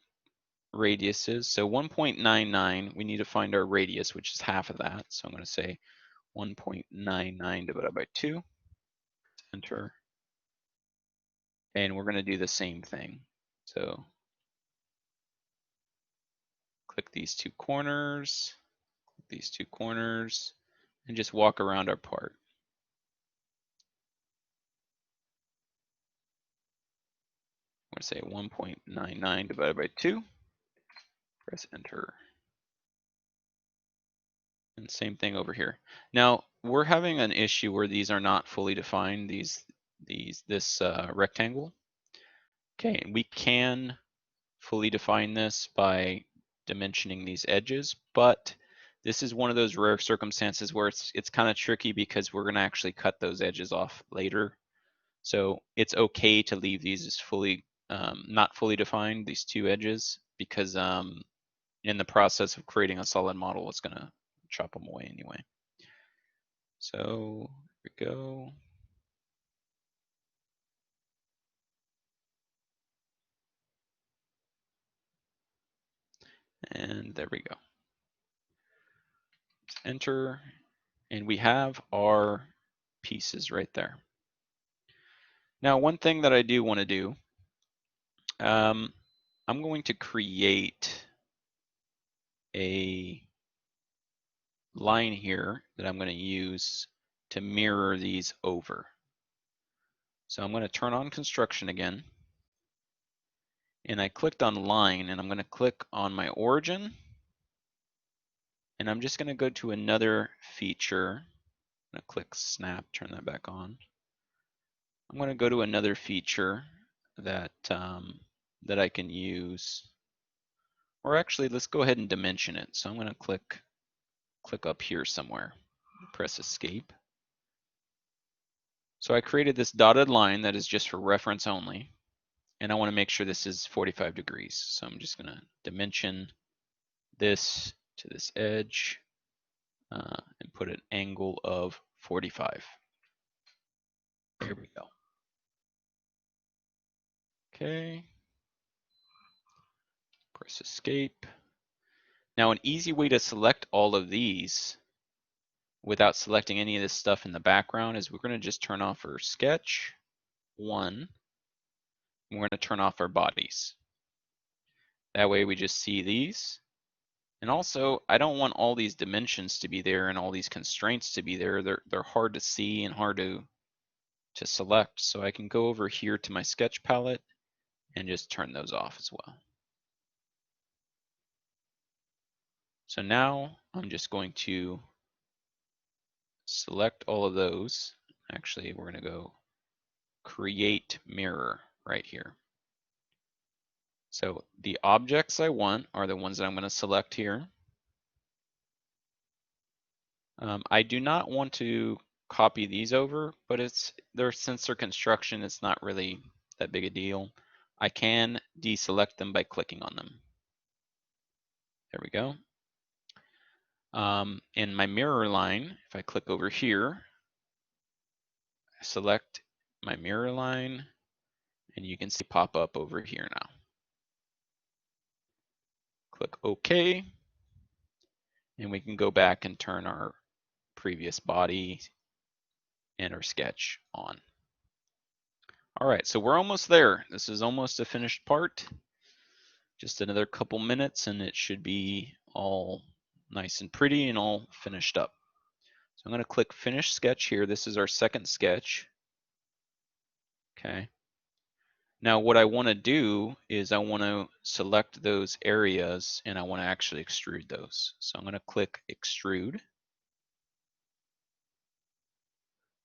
S1: radius is. So 1.99, we need to find our radius, which is half of that. So I'm going to say 1.99 divided by 2. Enter. And we're going to do the same thing. So click these two corners, and just walk around our part. I'm going to say 1.99 divided by 2. Press enter. And same thing over here. Now we're having an issue where these are not fully defined, this rectangle. Okay, we can fully define this by dimensioning these edges, but this is one of those rare circumstances where it's kind of tricky because we're going to actually cut those edges off later. So it's okay to leave these as fully not fully defined, these two edges, because in the process of creating a solid model, it's going to chop them away anyway. So here we go. And there we go. Enter, and we have our pieces right there. Now, one thing that I do want to do I'm going to create a line here that I'm going to use to mirror these over. So I'm going to turn on construction again. And I clicked on line, and I'm going to click on my origin. And I'm just going to go to another feature. I'm going to click snap, turn that back on. I'm going to go to another feature that that I can use. Or actually, let's go ahead and dimension it. So I'm going to click up here somewhere. Press escape. So I created this dotted line that is just for reference only. And I want to make sure this is 45 degrees. So I'm just going to dimension this to this edge and put an angle of 45. There we go. Okay. Press escape. Now, an easy way to select all of these without selecting any of this stuff in the background is we're going to just turn off our sketch 1. We're going to turn off our bodies. That way we just see these. And also, I don't want all these dimensions to be there and all these constraints to be there. They're hard to see and hard to select. So I can go over here to my sketch palette and just turn those off as well. So now I'm just going to select all of those. Actually, we're going to go create mirror right here. So the objects I want are the ones that I'm going to select here. I do not want to copy these over, but since they're construction, it's not really that big a deal. I can deselect them by clicking on them. There we go. In my mirror line, if I click over here, select my mirror line, and you can see pop up over here now. Click OK, and we can go back and turn our previous body and our sketch on. All right, so we're almost there. This is almost a finished part. Just another couple minutes and it should be all nice and pretty and all finished up. So I'm going to click Finish Sketch here. This is our second sketch. Okay. Now what I want to do is I want to select those areas and I want to actually extrude those. So I'm going to click Extrude.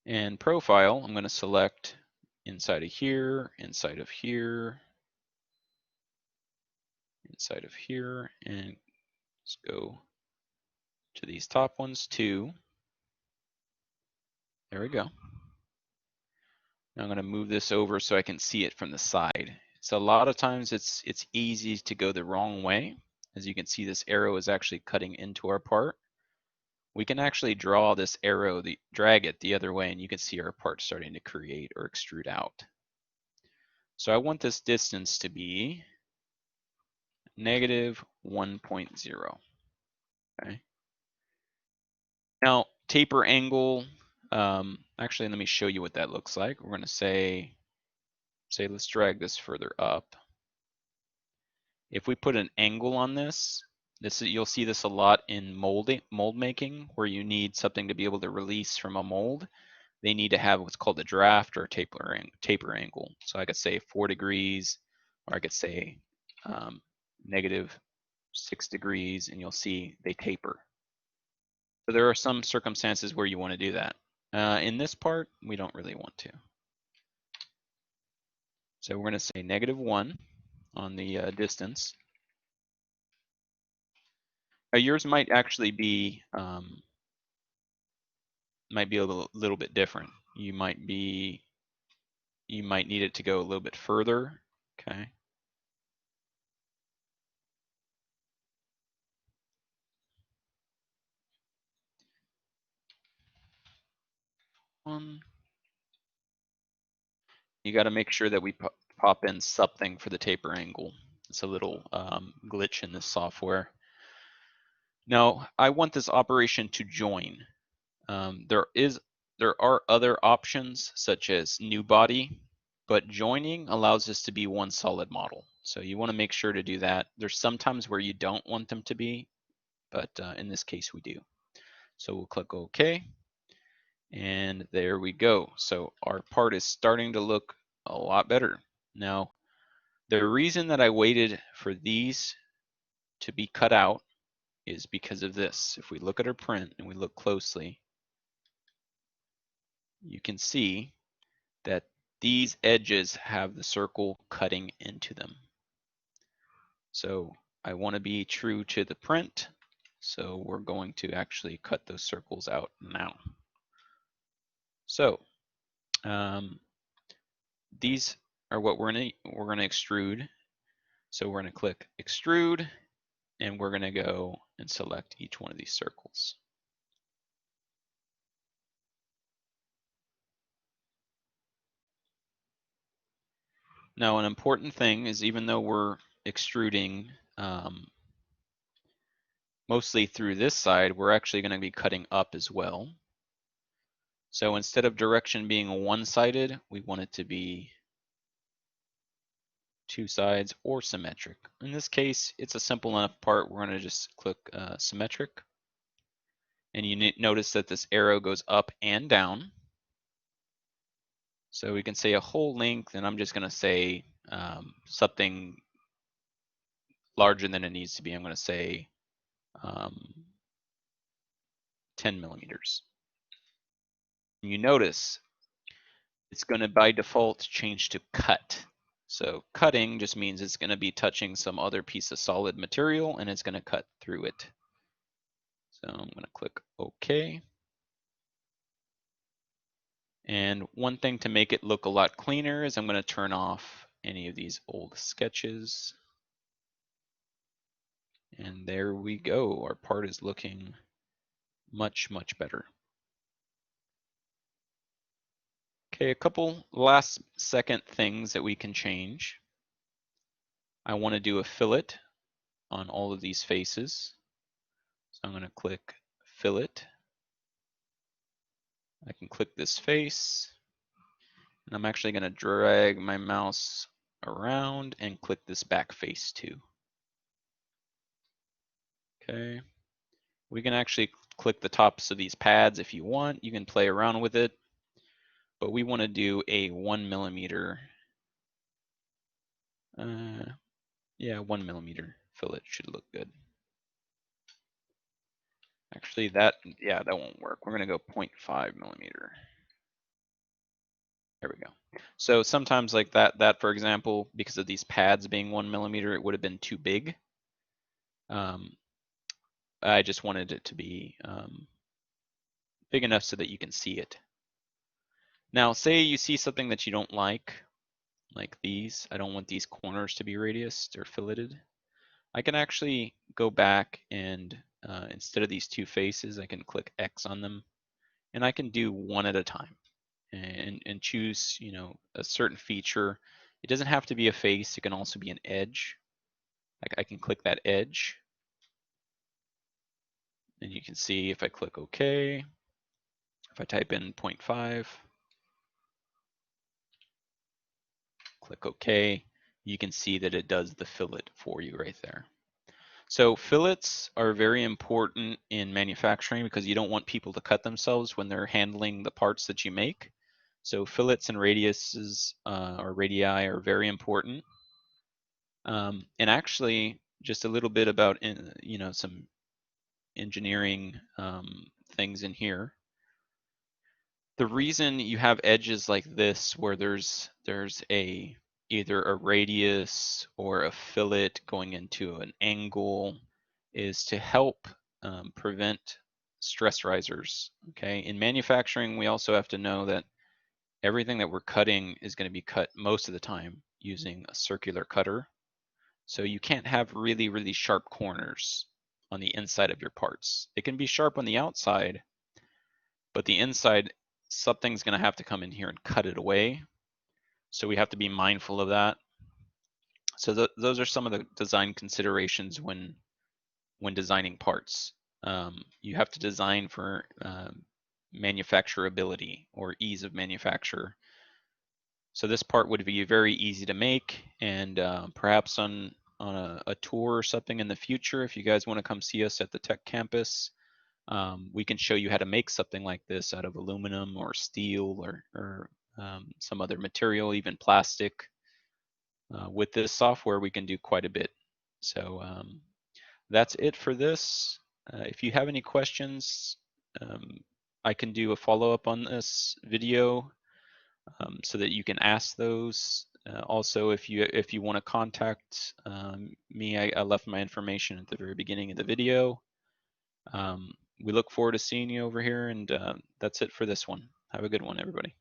S1: And Profile, I'm going to select inside of here, inside of here, inside of here, and let's go to these top ones too. There we go. Now I'm going to move this over so I can see it from the side. So a lot of times it's easy to go the wrong way. As you can see, this arrow is actually cutting into our part. We can actually draw this arrow, drag it the other way, and you can see our part starting to create or extrude out. So I want this distance to be negative 1.0. Okay. Now, taper angle, actually, let me show you what that looks like. We're going to say let's drag this further up. If we put an angle on this, you'll see this a lot in mold making, where you need something to be able to release from a mold. They need to have what's called a draft or a taper angle. So I could say 4 degrees, or I could say negative 6 degrees, and you'll see they taper. So there are some circumstances where you want to do that. In this part, we don't really want to. So we're going to say -1 on the distance. Yours might actually be a little bit different. You might need it to go a little bit further. Okay. You got to make sure that we pop in something for the taper angle. It's a little glitch in this software. Now, I want this operation to join. There are other options such as new body. but joining allows us to be one solid model. So you want to make sure to do that. There's sometimes where you don't want them to be, but in this case we do. So we'll click OK, and there we go. So our part is starting to look a lot better. Now, the reason that I waited for these to be cut out is because of this. If we look at our print and we look closely, you can see that these edges have the circle cutting into them. So I want to be true to the print, so we're going to actually cut those circles out now. So these are what we're gonna extrude. So we're gonna click extrude, and we're gonna go and select each one of these circles. Now, an important thing is, even though we're extruding mostly through this side, we're actually going to be cutting up as well. So instead of direction being one-sided, we want it to be two sides or symmetric. In this case, it's a simple enough part. We're going to just click symmetric. And you notice that this arrow goes up and down. So we can say a whole length, and I'm just going to say something larger than it needs to be. I'm going to say 10 millimeters. You notice it's going to by default change to cut. So cutting just means it's going to be touching some other piece of solid material, and it's going to cut through it. So I'm going to click OK. And one thing to make it look a lot cleaner is I'm going to turn off any of these old sketches. And there we go. Our part is looking much, much better. Okay, a couple last second things that we can change. I want to do a fillet on all of these faces. So I'm going to click fillet. I can click this face, and I'm actually going to drag my mouse around and click this back face too. Okay, we can actually click the tops of these pads if you want. You can play around with it, but we want to do a 1 millimeter. Yeah, 1 millimeter fillet should look good. Actually, that won't work. We're going to go 0.5 millimeter. There we go. So sometimes like that for example, because of these pads being 1 millimeter, it would have been too big. I just wanted it to be big enough so that you can see it. Now, say you see something that you don't like these. I don't want these corners to be radiused or filleted. I can actually go back and instead of these two faces, I can click X on them, and I can do one at a time and choose, you know, a certain feature. It doesn't have to be a face. It can also be an edge. I can click that edge, and you can see if I click OK, if I type in 0.5, click OK, you can see that it does the fillet for you right there. So fillets are very important in manufacturing because you don't want people to cut themselves when they're handling the parts that you make. So fillets and radiuses or radii are very important. And actually, just a little bit about some engineering things in here. The reason you have edges like this, where there's either a radius or a fillet going into an angle, is to help prevent stress risers. Okay, in manufacturing, we also have to know that everything that we're cutting is going to be cut most of the time using a circular cutter. So you can't have really, really sharp corners on the inside of your parts. It can be sharp on the outside, but the inside, something's going to have to come in here and cut it away. So we have to be mindful of that. So those are some of the design considerations when designing parts. You have to design for manufacturability or ease of manufacture. So this part would be very easy to make, and perhaps on a tour or something in the future, if you guys want to come see us at the tech campus, we can show you how to make something like this out of aluminum or steel or some other material, even plastic. With this software, we can do quite a bit. So that's it for this. If you have any questions, I can do a follow-up on this video so that you can ask those. Also, if you want to contact me, I left my information at the very beginning of the video. We look forward to seeing you over here, and that's it for this one. Have a good one, everybody.